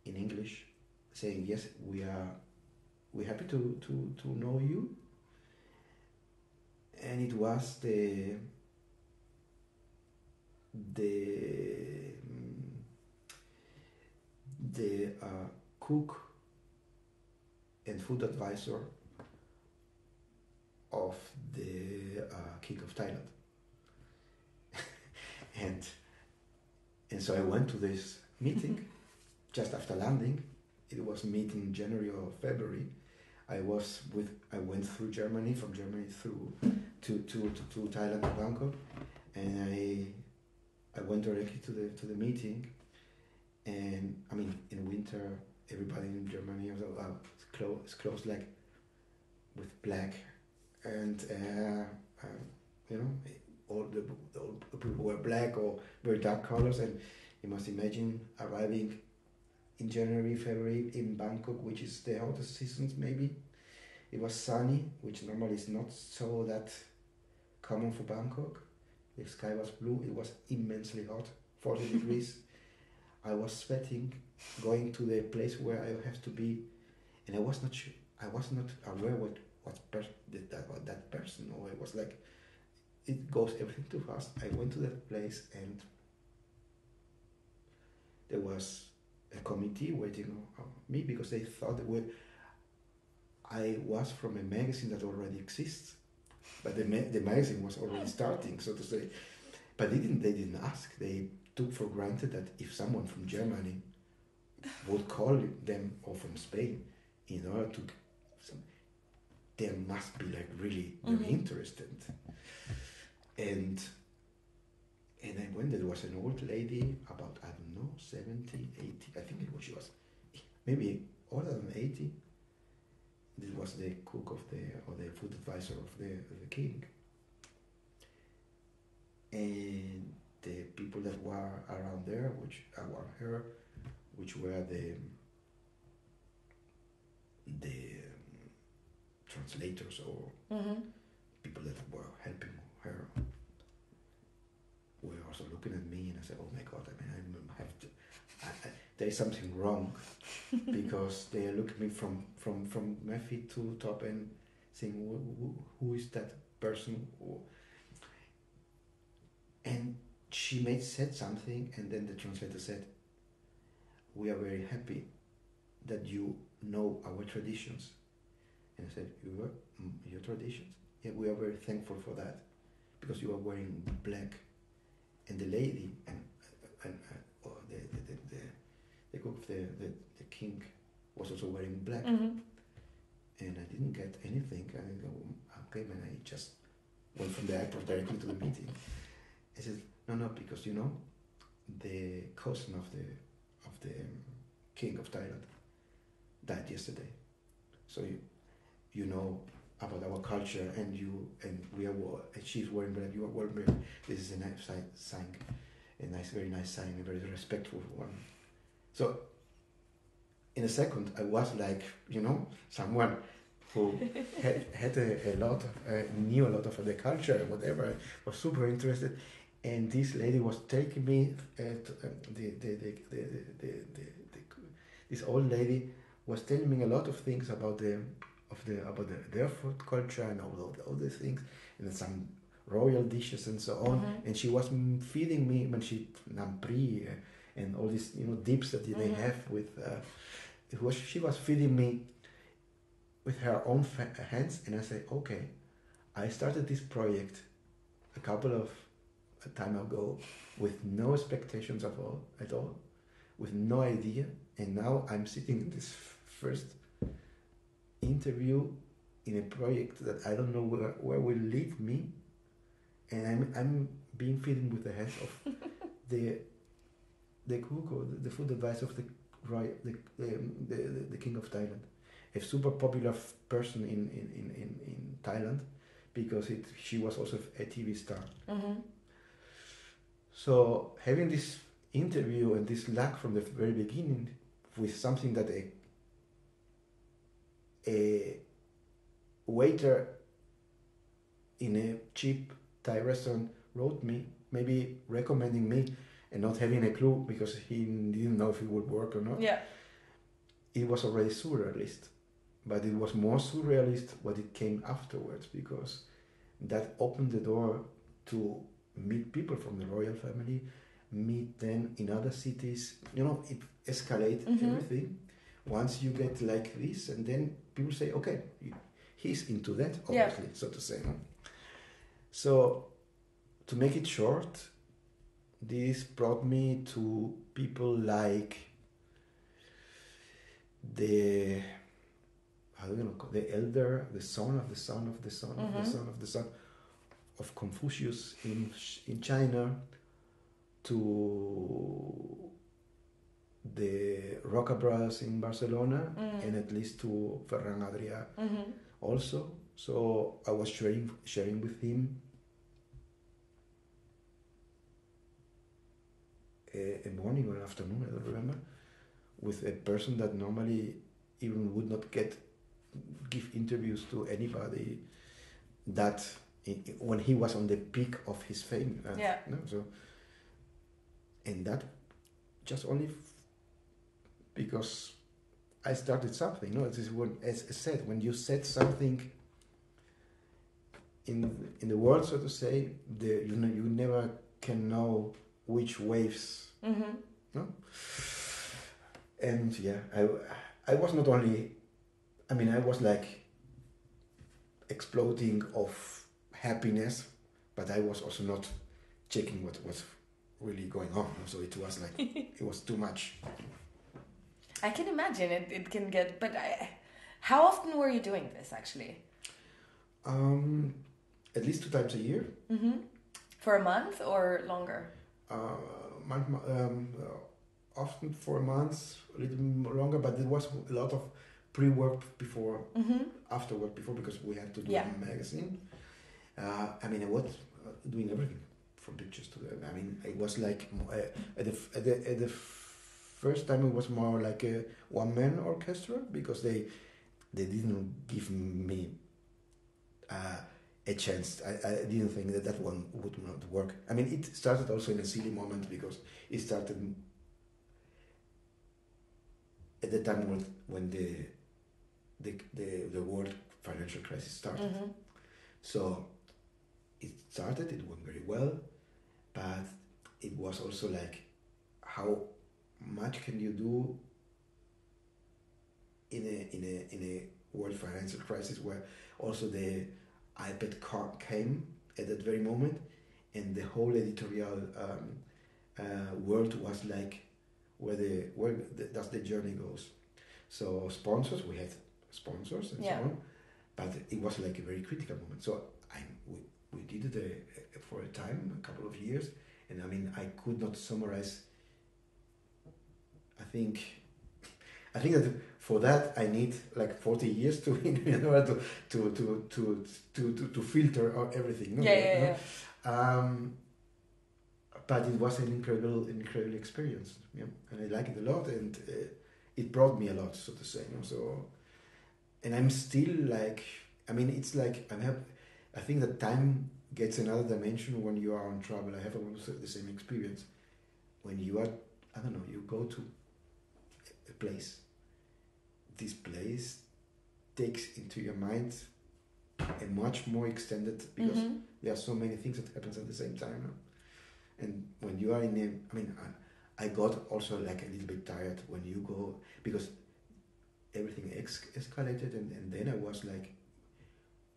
in English, saying yes, we're happy to know you. And it was the cook and food advisor of the King of Thailand. and so I went to this meeting just after landing. It was meeting in January or February. I went through Germany, from Germany through to Thailand and Bangkok, and I went directly to the meeting. And I mean, in winter, everybody in Germany was clothes like with black, and all the people were black or very dark colors. And you must imagine arriving in January, February in Bangkok, which is the hottest seasons maybe. It was sunny, which normally is not so that common for Bangkok. The sky was blue. It was immensely hot, 40 degrees. I was sweating, going to the place where I have to be, and I was not sure. I was not aware what that person. Or it was like, it goes everything too fast. I went to that place, and there was a committee waiting on me, because they thought that I was from a magazine that already exists, but the magazine was already starting, so to say. But they didn't ask. They took for granted that if someone from Germany would call them, or from Spain, in order to, they must be like really very interested. And I went, there was an old lady, about, I don't know, 70, 80, I think she was maybe older than 80. This was the cook or the food advisor of the king. And the people that were around there, around her, which were the translators or people that were helping her, were also looking at me, and I said, "Oh my God! I mean, I have to. There is something wrong," because they look at me from my feet to top and saying, "Who is that person?" And she said something, and then the translator said, "We are very happy that you know our traditions." And I said, "Your traditions? Yeah, we are very thankful for that, because you are wearing black." And the lady and the cook of the king was also wearing black. And I didn't get anything. I didn't go, okay, man, I just went from the airport directly to the meeting. I said, no, because the cousin of the king of Thailand died yesterday. So you know about our culture, and we are, and she's wearing black, you are wearing black. This is a nice sign, very nice sign, a very respectful one. So in a second, I was like, someone who had a lot of, knew a lot of the culture, whatever, was super interested. And this lady was taking me, this old lady was telling me a lot of things about their food culture and all these things, and some royal dishes and so on. And she was feeding me when nampri and all these dips that they have with. She was feeding me with her own hands, and I said, okay, I started this project a couple of time ago with no expectations at all, with no idea, and now I'm sitting in this first interview in a project that I don't know where will lead me, and I'm being fed with the hands of the cook or the food advisor of the king of Thailand, a super popular person in Thailand, because she was also a TV star. So having this interview and this luck from the very beginning with something that a waiter in a cheap Thai restaurant wrote me, maybe recommending me, and not having a clue because he didn't know if it would work or not. Yeah. It was already surrealist, but it was more surrealist what it came afterwards, because that opened the door to meet people from the royal family, meet them in other cities. It escalates everything once you get like this, and then people say, okay, he's into that, obviously, so to say. So, to make it short, this brought me to people like the elder, the son of the son of the son of the son of the son of Confucius in China, to the Roca Brothers in Barcelona, and at least to Ferran Adrià also. So I was sharing with him a morning or an afternoon, I don't remember, with a person that normally even would not give interviews to anybody that when he was on the peak of his fame. So, and that just only because I started something. This is when, as I said, when you set something in the world, so to say, you never can know which waves. No? And I was not only, I was like exploding of happiness, but I was also not checking what was really going on. So it was like it was too much. I can imagine it can get. But how often were you doing this actually? At least 2 times a year. Mm-hmm. For a month or longer? Often for a month, a little longer, but there was a lot of pre-work before, after work before, because we had to do a magazine. I mean, I was doing everything from pictures to I mean, it was like at the first time it was more like a one-man orchestra, because they didn't give me a chance. I didn't think that one would not work. I mean, it started also in a silly moment, because it started at the time when the world financial crisis started. Mm-hmm. So it started, it went very well, but it was also like, how much can you do in a world financial crisis, where also the iPad came at that very moment, and the whole editorial world was like, where does the journey goes. So sponsors, we had sponsors and so on, but it was like a very critical moment. So we did it for a time, a couple of years, and I mean, I could not summarize. I think that for that I need like 40 years to in order to filter out everything. No? Yeah. But it was an incredible experience. Yeah, and I like it a lot, and it brought me a lot, so to say. You know? So, and I'm still like, I mean, it's like I think that time gets another dimension when you are on travel. I have also the same experience when you are, I don't know, you go to a place. This place takes into your mind a much more extended, because there are so many things that happens at the same time. No? And when you are I mean, I got also like a little bit tired when you go, because everything escalated, and then I was like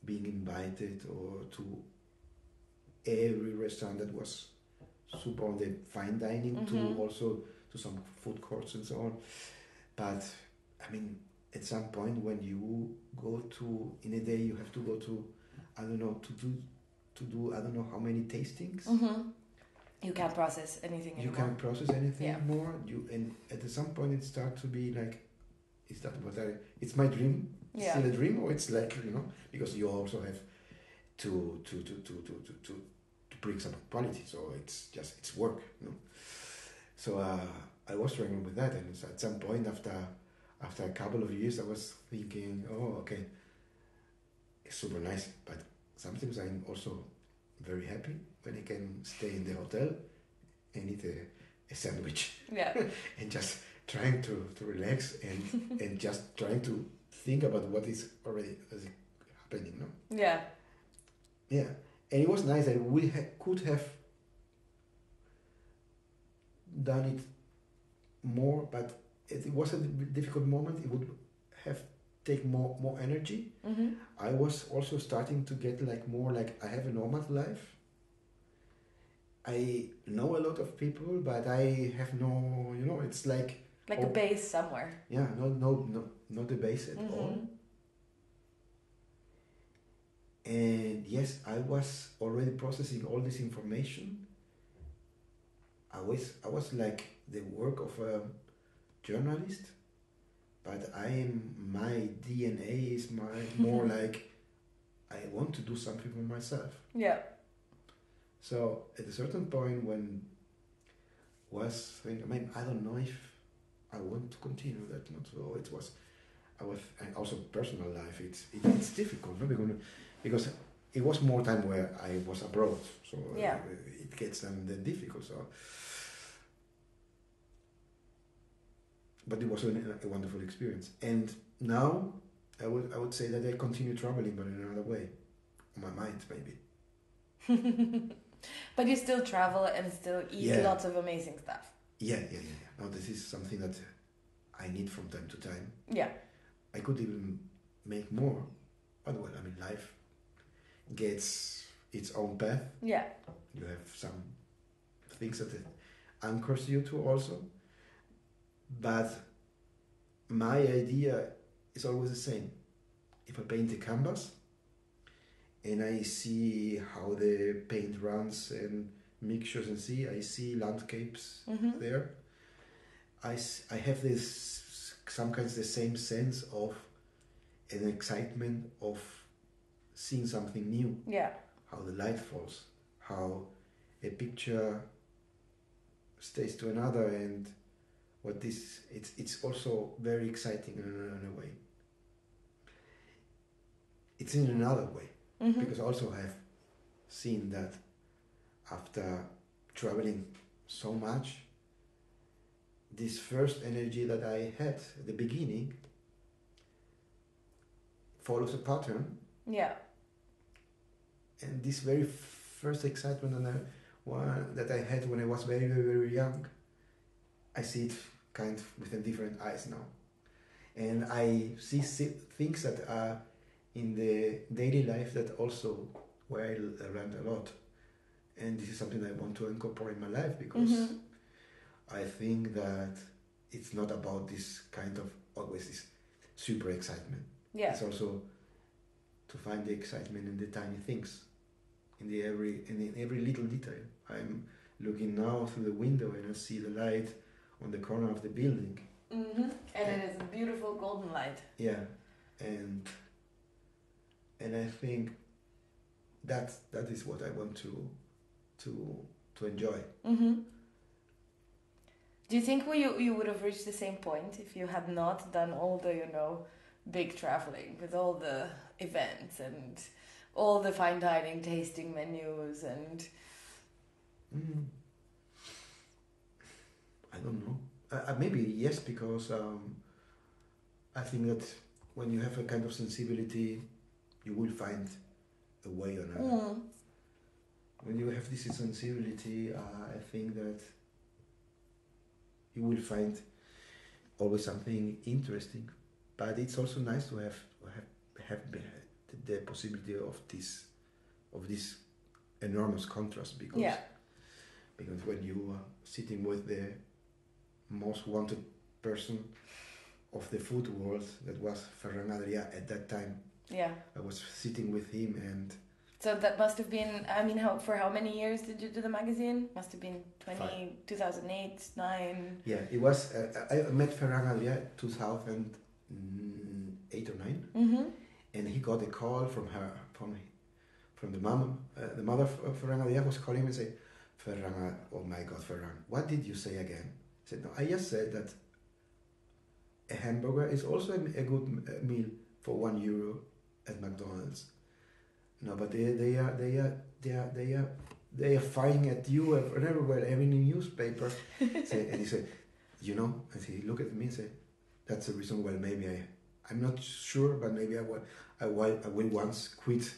being invited or to every restaurant that was super on the fine dining, to also to some food courts and so on. But I mean, at some point when you go to, in a day you have to go to, I don't know, to do I don't know how many tastings. You can't process anything anymore. You can't process anything anymore. And at some point it starts to be like, is that what it's my dream? Yeah. Still a dream, or it's like, because you also have to bring some quality. So it's work, So I was struggling with that, and at some point after a couple of years, I was thinking, oh, okay, it's super nice, but sometimes I'm also very happy when I can stay in the hotel and eat a sandwich. Yeah. And just trying to relax and just trying to think about what is already happening, no? Yeah. Yeah. And it was nice that we could have done it more, but it was a difficult moment. It would have taken more energy. I was also starting to get more like I have a normal life. I know a lot of people, but I have no, it's like a base somewhere. Yeah, not a base at all. And yes, I was already processing all this information. I was like the work of a journalist, but my DNA is more like I want to do something for myself. Yeah. So at a certain point when I don't know if I want to continue that. Not so it was. And also personal life. It's difficult, no? Because it was more time where I was abroad, so it gets then difficult. So, but it was a wonderful experience. And now I would say that I continue traveling, but in another way, on my mind maybe. But you still travel and still eat lots of amazing stuff. Yeah. No, this is something that I need from time to time. Yeah. I could even make more, but life gets its own path. Yeah. You have some things that it anchors you to also. But my idea is always the same. If I paint a canvas and I see how the paint runs and mixtures and I see landscapes there, I have this sometimes the same sense of an excitement of seeing something new. Yeah. How the light falls, how a picture stays to another, and what this it's also very exciting in a way. It's in another way because I also have seen that after traveling so much, this first energy that I had at the beginning follows a pattern. Yeah. And this very first excitement that I had when I was very, very, very young, I see it kind of with different eyes now. And I see things that are in the daily life that also where I learned a lot. And this is something I want to incorporate in my life because I think that it's not about this kind of always this super excitement. Yeah. It's also to find the excitement in the tiny things, in every little detail. I'm looking now through the window and I see the light on the corner of the building. And it is a beautiful golden light. Yeah, and I think that is what I want to enjoy. Do you think you would have reached the same point if you had not done all the big traveling with all the events and all the fine dining tasting menus and I don't know. Maybe yes, because I think that when you have a kind of sensibility, you will find a way or another. When you have this sensibility, I think that you will find always something interesting. But it's also nice to have the possibility of this enormous contrast because when you are sitting with the most wanted person of the food world, that was Ferran Adrià at that time. Yeah. I was sitting with him and... So that must have been, for how many years did you do the magazine? Must have been 2008, 9? Yeah, it was, I met Ferran Adrià 2008 or 9. And he got a call from the mom, the mother of Ferran Adrià was calling me and said, Ferran, oh my God, Ferran, what did you say again? I said, no, I just said that a hamburger is also a good meal for €1 at McDonald's. No, but they are firing at you everywhere, every newspaper. And he said, and he looked at me and said, that's the reason why maybe I'm not sure, but maybe I will once quit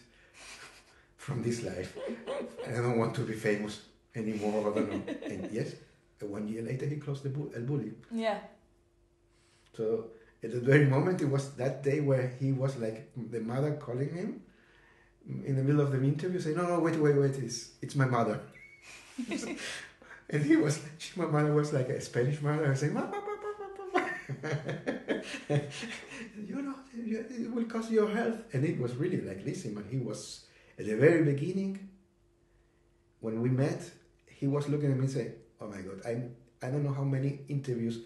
from this life. And I don't want to be famous anymore. I don't know. And yes, 1 year later he closed El Bulli. Yeah. So at the very moment, it was that day where he was like the mother calling him in the middle of the interview, saying, no, wait, it's my mother. And he was like, my mother was like a Spanish mother. I was saying, Mama. It will cost your health. And it was really like, listen, but he was at the very beginning, when we met, he was looking at me and saying, oh my God, I don't know how many interviews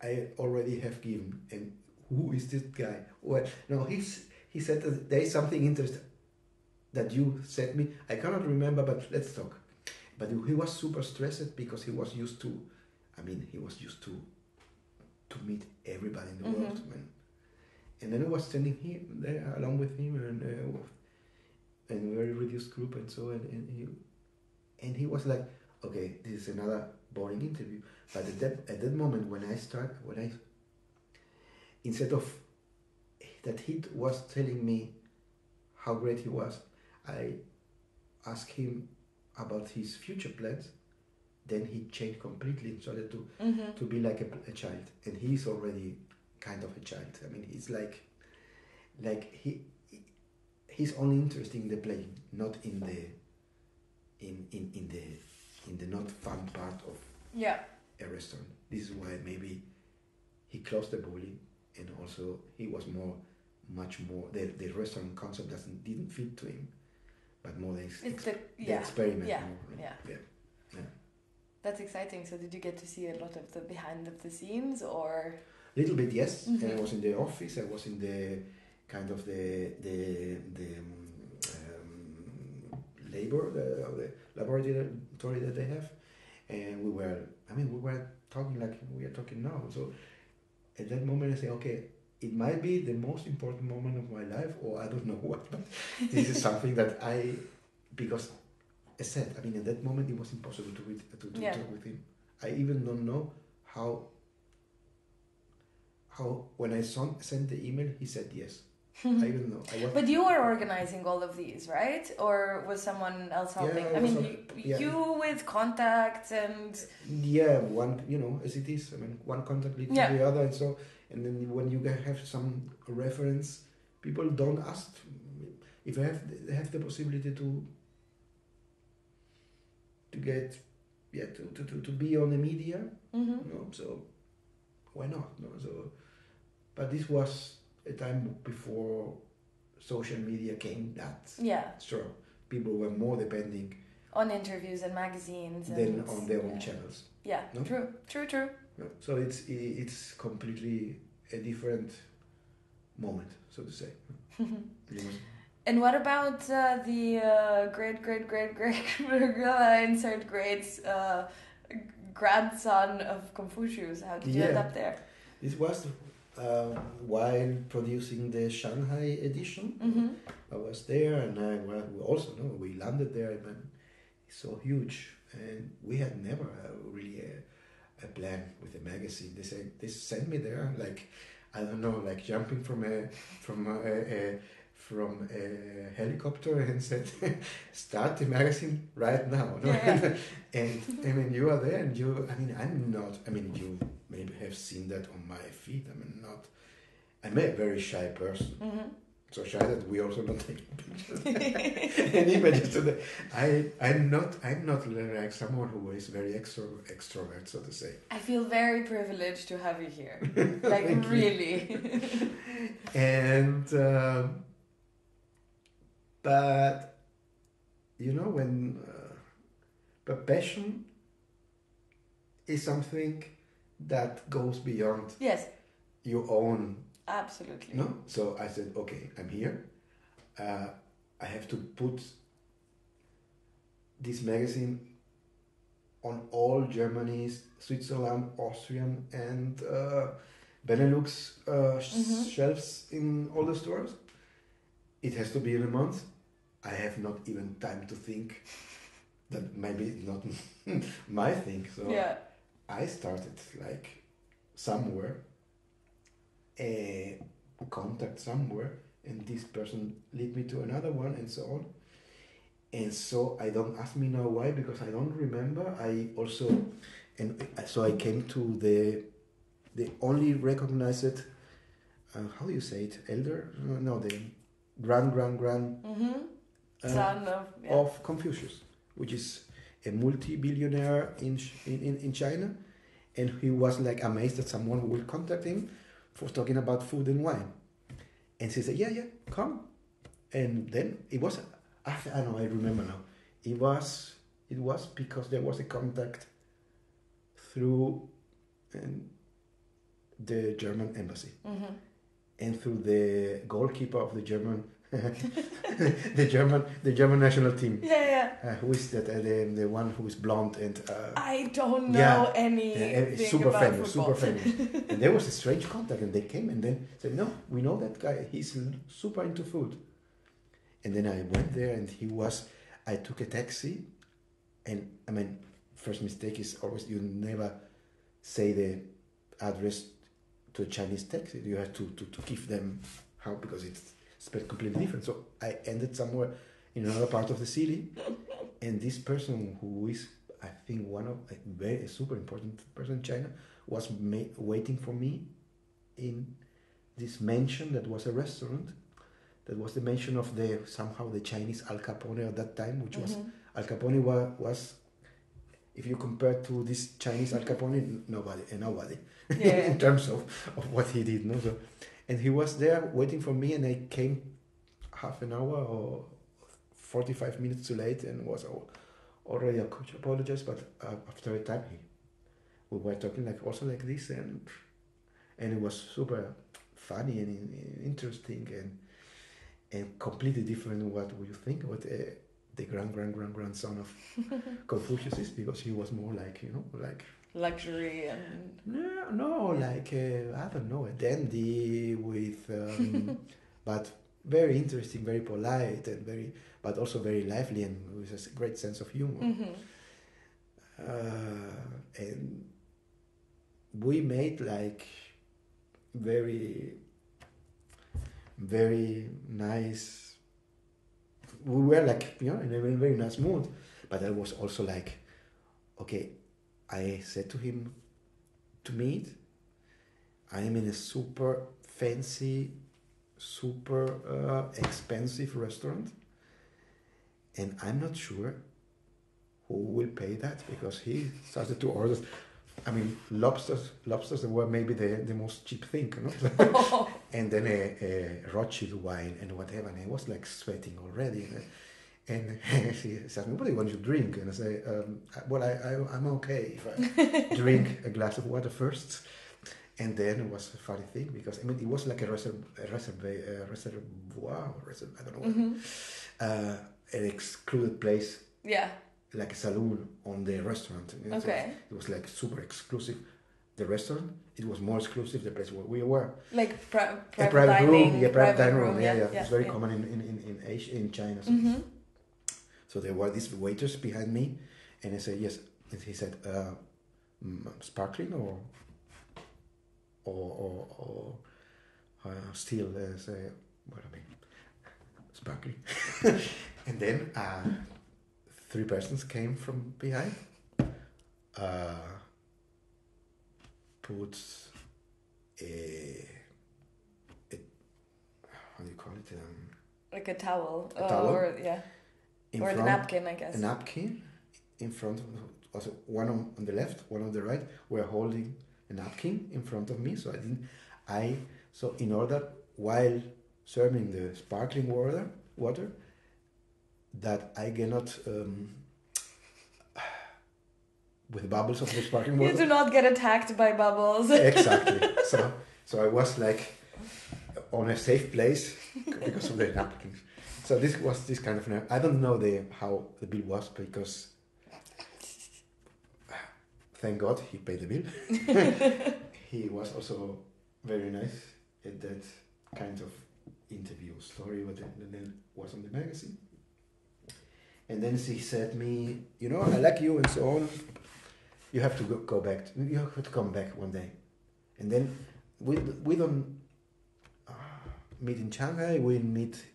I already have given, and who is this guy? Well, no, he said that there is something interesting that you said me. I cannot remember, but let's talk. But he was super stressed because he was used to meet everybody in the world, man. And then I was standing here there along with him and a very reduced group and so on, and he was like, okay, this is another boring interview. But at that moment instead of that he was telling me how great he was, I asked him about his future plans. Then he changed completely and started to be like a child, and he's already kind of a child. I mean, he's like he's only interested in the playing, not in the in the not fun part of Yeah. a restaurant. This is why maybe he closed the bowling, and also he was much more. The restaurant concept didn't fit to him, but more the experiment. Yeah. More, Yeah. Yeah. That's exciting. So did you get to see a lot of the behind of the scenes, or? Little bit, yes. And I was in the office. I was in the kind of the the laboratory that they have, and we were talking like we are talking now. So at that moment, I say, okay, it might be the most important moment of my life, or I don't know what, but this is something that because I said, at that moment it was impossible to talk with him. I even don't know how when I sent the email, he said yes. I even know. But you were organizing all of these, right? Or was someone else helping? You with contacts and... Yeah, one, as it is. One contact leads to the other, and then when you have some reference, people don't ask if they have the possibility to get, to be on the media, so why not? No, so, but this was a time before social media came that strong. People were more depending on interviews and magazines than on their own channels. Yeah, no? True. No. So it's completely a different moment, so to say. And what about the great insert greats grandson of Confucius? How did you end up there? This was while producing the Shanghai edition. I was there, and we landed there, and it's so huge, and we had never really a plan with a magazine. They sent me there like jumping from a helicopter and said, start the magazine right now. No? Yeah. And you are there, and you maybe have seen that on my feed. I'm a very shy person. So shy that we also don't take pictures and images today. I'm not like someone who is very extrovert, so to say. I feel very privileged to have you here. Like really. And but when but passion is something that goes beyond your own. Absolutely. No? So I said, okay, I'm here. I have to put this magazine on all Germany's, Switzerland, Austrian, and Benelux shelves in all the stores. It has to be in a month. I have not even time to think that maybe it's not my thing. So I started somewhere, a contact somewhere, and this person lead me to another one, and so on. And so I don't ask me now why, because I don't remember. So I came to the only recognized, how do you say it, elder? No, the grand son of Confucius, which is a multi-billionaire in China, and he was amazed that someone would contact him for talking about food and wine. And she said, yeah, come. And then it was, I remember now. It was because there was a contact through the German embassy. And through the goalkeeper of the German the German national team. Who is that? The one who is blonde and I don't know anything super about famous, football. super famous. And there was a strange contact, and they came and then said, "No, we know that guy. He's super into food." And then I went there, and I took a taxi, and first mistake is always you never say the address to a Chinese taxi. You have to give them how, because it's spelled completely different. So I ended somewhere in another part of the city, and this person, who is, I think, one of a super important person in China, was waiting for me in this mansion that was a restaurant. That was the mansion of the Chinese Al Capone at that time, which was Al Capone was if you compare to this Chinese Al Capone, nobody, Yeah. in terms of what he did. No, so, and he was there waiting for me, and I came half an hour or 45 minutes too late, and was already apologized. But after a time, we were talking like also like this, and it was super funny and interesting and completely different than what you think what the grandson of Confucius is, because he was more like, like Luxury and like I don't know, a dandy with but very interesting, very polite, and but also very lively and with a great sense of humor. And we made like very nice. We were like, in a very, very nice mood, but I was also like, okay, I said to him, to meet, I am in a super fancy, super expensive restaurant, and I'm not sure who will pay that, because he started to order. I mean, lobsters were maybe the most cheap thing, and then a Rothschild wine and whatever, and I was like sweating already. And he said, "What do you want to drink?" And I say, "Well, I'm okay if I drink a glass of water first." And then it was a funny thing, because I mean it was like a reservoir, I don't know, an excluded place. Yeah. Like a saloon on the restaurant. Okay. It was like super exclusive. The restaurant, it was more exclusive. The place where we were, like private dining room, private dining room. Yeah. It's very common in Asia, in China. So, so there were these waiters behind me, and I said yes. And he said, sparkling or still. I say, what I mean, sparkling. And then 3 persons came from behind, put a how do you call it? Like a towel. A towel. Or the napkin, I guess. A napkin in front of, also one on the left, one on the right, were holding a napkin in front of me. So so in order, while serving the sparkling water, that I cannot with bubbles of the sparkling water. You do not get attacked by bubbles. Exactly. So I was like on a safe place because of the napkins. So this was this kind of. I don't know how the bill was, because thank God he paid the bill. He was also very nice at that kind of interview story, what then was on the magazine. And then he said me, I like you and so on. You have to go back. You have to come back one day. And then we don't meet in Shanghai. We meet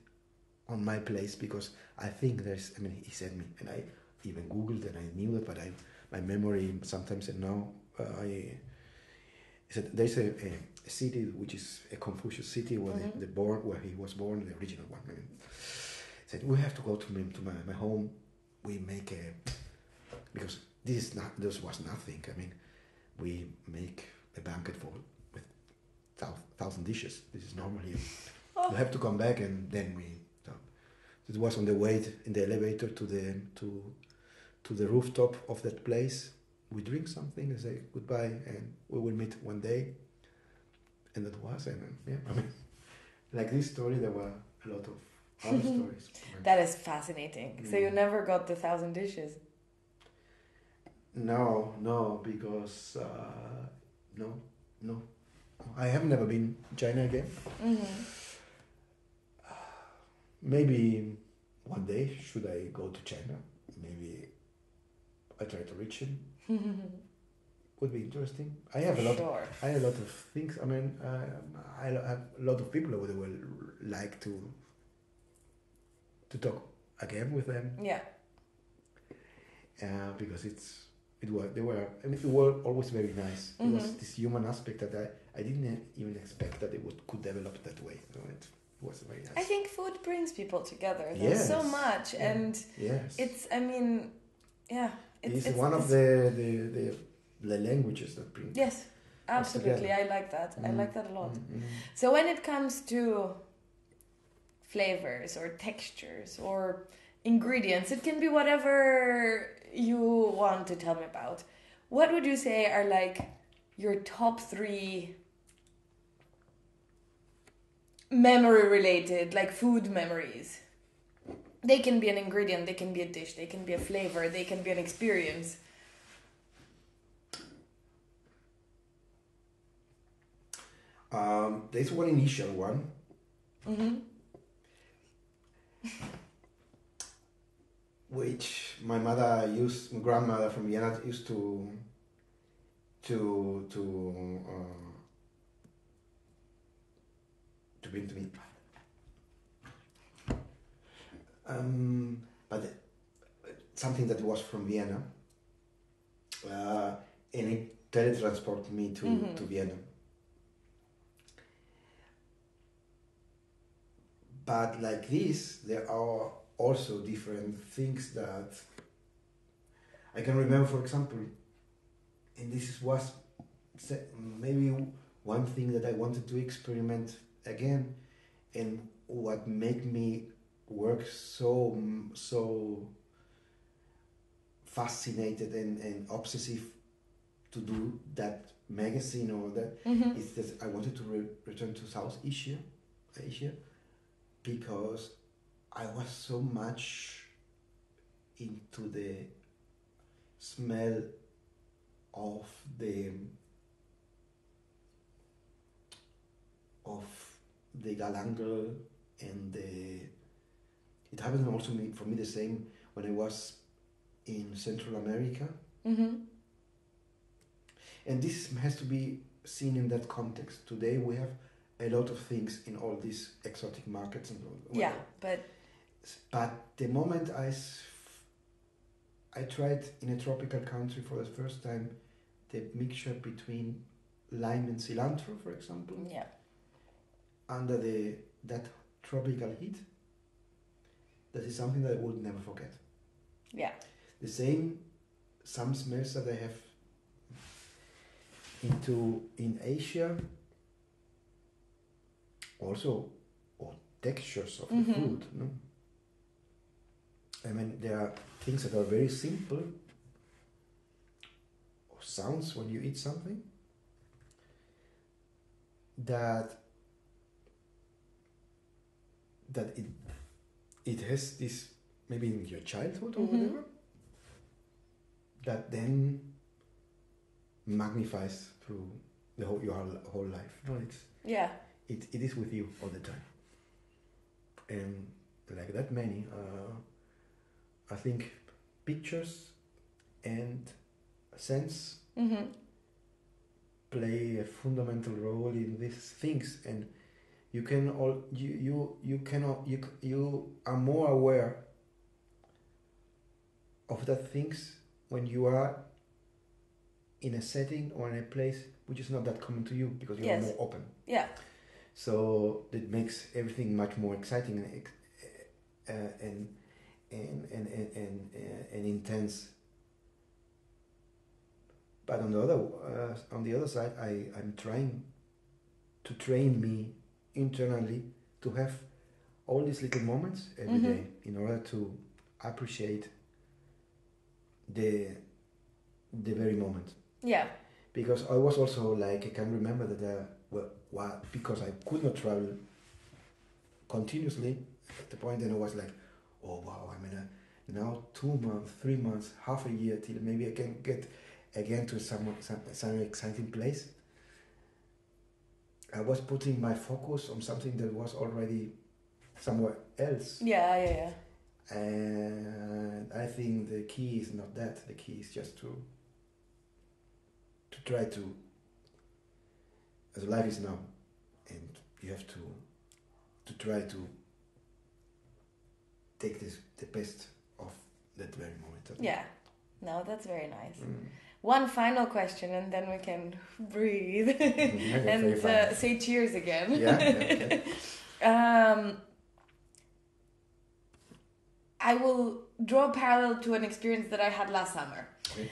on my place, because I think he said me, and I even Googled and I knew it, but my memory sometimes said no. He said there's a city which is a Confucius city where where he was born, the original one. Said we have to go to my home. We make because this was nothing. I mean, we make a banquet with 1,000 dishes. This is normally we have to come back, and then it was on the way in the elevator to the rooftop of that place. We drink something and say goodbye, and we will meet one day. And that was, and I mean, like this story, there were a lot of other stories. That is fascinating. So you never got the 1,000 dishes? No, because no. I have never been to China again. Maybe one day, should I go to China, maybe I try to reach him. Would be interesting. I have a lot of things. I mean, I have a lot of people who will like to talk again with them. Yeah. Because they were always very nice. It was this human aspect that I didn't even expect that could develop that way. So it was very nice. I think food brings people together. There's so much, and it's. I mean, It's one of the languages that bring. Yes, absolutely. I like that. I like that a lot. So when it comes to flavors or textures or ingredients, it can be whatever you want to tell me about. What would you say are like your top 3 memory related, like food memories? They can be an ingredient, they can be a dish, they can be a flavor, they can be an experience. There's one initial one. Which my grandmother from Vienna used to bring to me. But something that was from Vienna, and it teletransported me to Vienna. But like this, there are also different things that I can remember. For example, and this was maybe one thing that I wanted to experiment again, and what made me work so fascinated and obsessive to do that magazine or that is that I wanted to return to South Asia, because I was so much into the smell of the galangal and it happened also for me the same when I was in Central America. And this has to be seen in that context. Today we have a lot of things in all these exotic markets and but the moment I tried in a tropical country for the first time the mixture between lime and cilantro, for example, under that tropical heat, that is something that I would never forget. The same, some smells that I have in Asia also, or textures of the food, no? I mean, there are things that are very simple, or sounds when you eat something, that it has this, maybe in your childhood or whatever, that then magnifies through your whole life. No, it is with you all the time, and like that many. I think pictures and sense play a fundamental role in these things, and you are more aware of that things when you are in a setting or in a place which is not that common to you, because you are more open. So it makes everything much more exciting and intense. But on the other side, I'm trying to train me internally to have all these little moments every day in order to appreciate the very moment. Because I was also like, I can remember that because I could not travel continuously at the point, and I was like, oh wow, I mean, now 2 months, 3 months, half a year till maybe I can get again to some exciting place. I was putting my focus on something that was already somewhere else. And I think the key is not that. The key is just to try to, as life is now, and you have to try to take the best of that very moment. No, that's very nice. One final question, and then we can breathe and say cheers again. Okay. I will draw a parallel to an experience that I had last summer. Okay.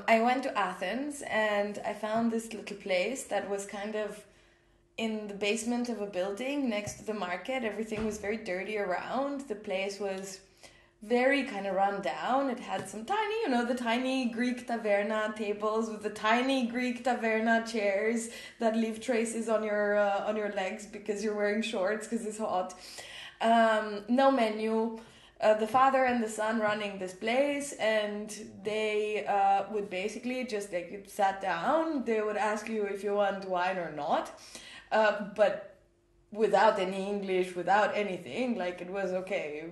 I went to Athens and I found this little place that was kind of in the basement of a building next to the market. Everything was very dirty around. The place was very kind of run down. It had some tiny, the tiny Greek taverna tables with the tiny Greek taverna chairs that leave traces on your legs because you're wearing shorts because it's hot. No menu. The father and the son running this place, and they would basically just you sat down. They would ask you if you want wine or not, but without any English, without anything. Like it was okay.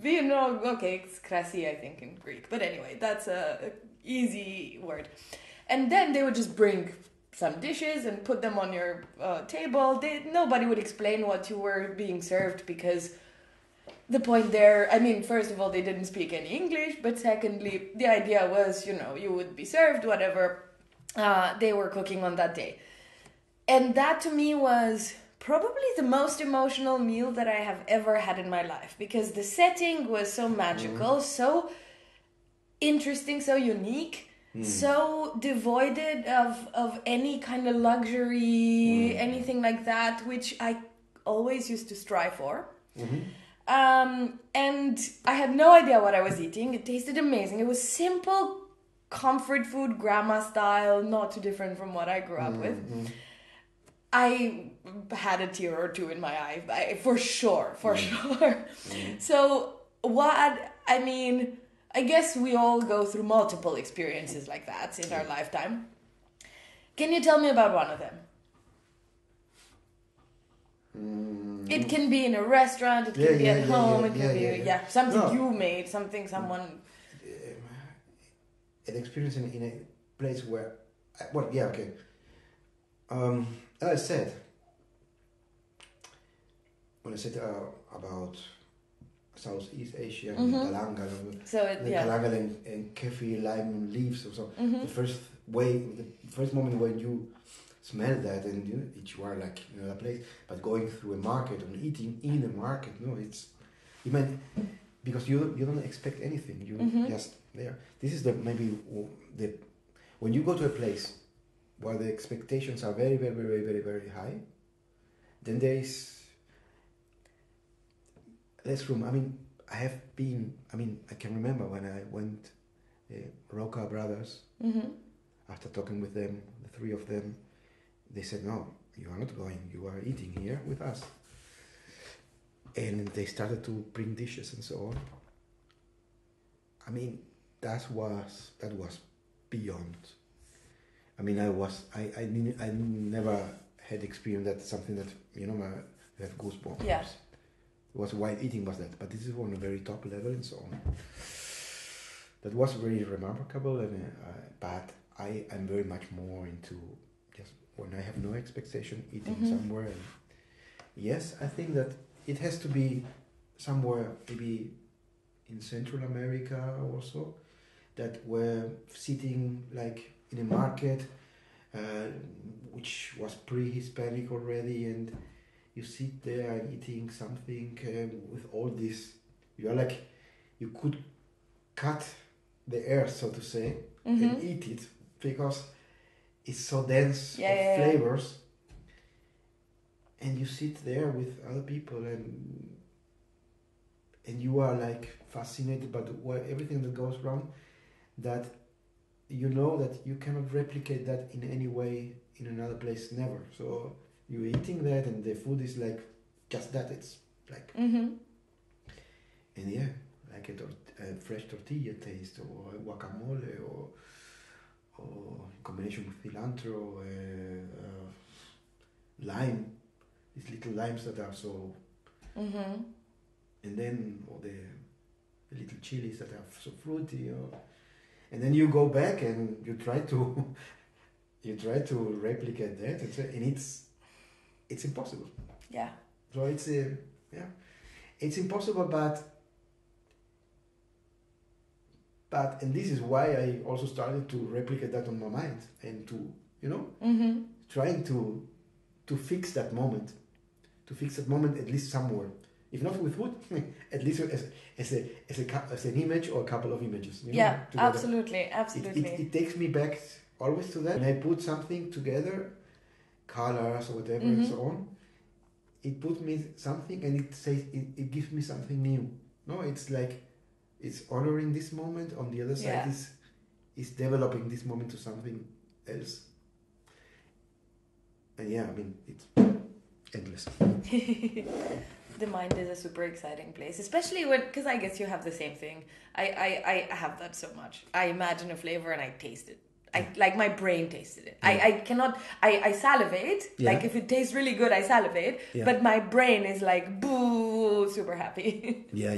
Okay, it's krasi, I think, in Greek. But anyway, that's a easy word. And then they would just bring some dishes and put them on your table. Nobody would explain what you were being served because the point there, first of all, they didn't speak any English, but secondly, the idea was, you would be served whatever they were cooking on that day. And that to me was probably the most emotional meal that I have ever had in my life because the setting was so magical, so interesting, so unique, so devoided of any kind of luxury, anything like that, which I always used to strive for. And I had no idea what I was eating. It tasted amazing. It was simple comfort food, grandma style, not too different from what I grew up with. I had a tear or two in my eye, for sure. So I guess we all go through multiple experiences like that in our lifetime. Can you tell me about one of them? It can be in a restaurant, it can be at home, it can be something you made, something someone... An experience in a place where... As I said, when I said about Southeast Asia, galangal, galangal and kefir lime leaves or so, the first moment when you smell that and you are like in another place, but going through a market and eating in a market, because you don't expect anything, you just there. This is when you go to a place where the expectations are very, very, very, very, very high, then there is less room. I can remember when I went, Roca Brothers, after talking with them, the three of them, they said, no, you are not going, you are eating here with us. And they started to bring dishes and so on. That was beyond. I never had experienced that, something that, you have goosebumps. Yeah. It was while eating was that, but this is on a very top level and so on. That was very remarkable, but I am very much more into just when I have no expectation, eating somewhere. And yes, I think that it has to be somewhere, maybe in Central America also, that we're sitting like in a market, which was pre-Hispanic already, and you sit there eating something with all this. You are like, you could cut the air, so to say, and eat it because it's so dense of flavors. And you sit there with other people, and you are like fascinated by everything that goes wrong. That you know that you cannot replicate that in any way in another place, never. So you're eating that, and the food is like just that. It's like, and like a fresh tortilla taste, or guacamole, or in combination with cilantro, lime, these little limes that are so, and then or the little chilies that are so fruity, and then you go back and you try to replicate that, and it's impossible. Yeah. So it's impossible, but and this is why I also started to replicate that on my mind, and to trying to fix that moment, at least somewhere. if not with food, at least as an image or a couple of images. Yeah, together. absolutely. It takes me back always to that. When I put something together, colors or whatever and so on, it puts me something and it says it gives me something new. No, it's like it's honoring this moment. On the other side is developing this moment to something else. And yeah, I mean it's endless. The mind is a super exciting place, especially because I guess you have the same thing. I have that so much. I imagine a flavor and I taste it. Like my brain tasted it. Yeah. I salivate. Yeah. Like if it tastes really good, I salivate. Yeah. But my brain is like, boo, super happy. Yeah.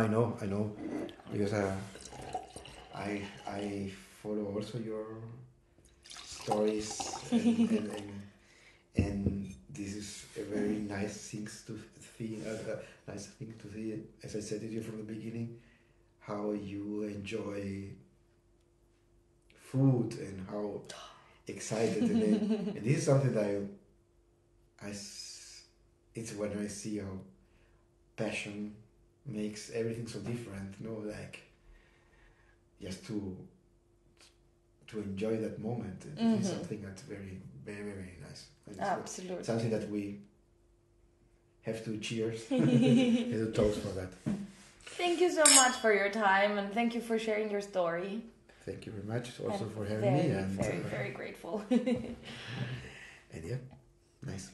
I know. Because I follow also your stories and this is a very nice thing to see. As I said to you from the beginning, how you enjoy food and how excited and this is something that it's when I see how passion makes everything so different, like just to enjoy that moment. It's something that's very, very, very nice. And absolutely. Something that we have to cheers and to toast for that. Thank you so much for your time and thank you for sharing your story. Thank you very much also for having me. And very, very grateful. And yeah, nice.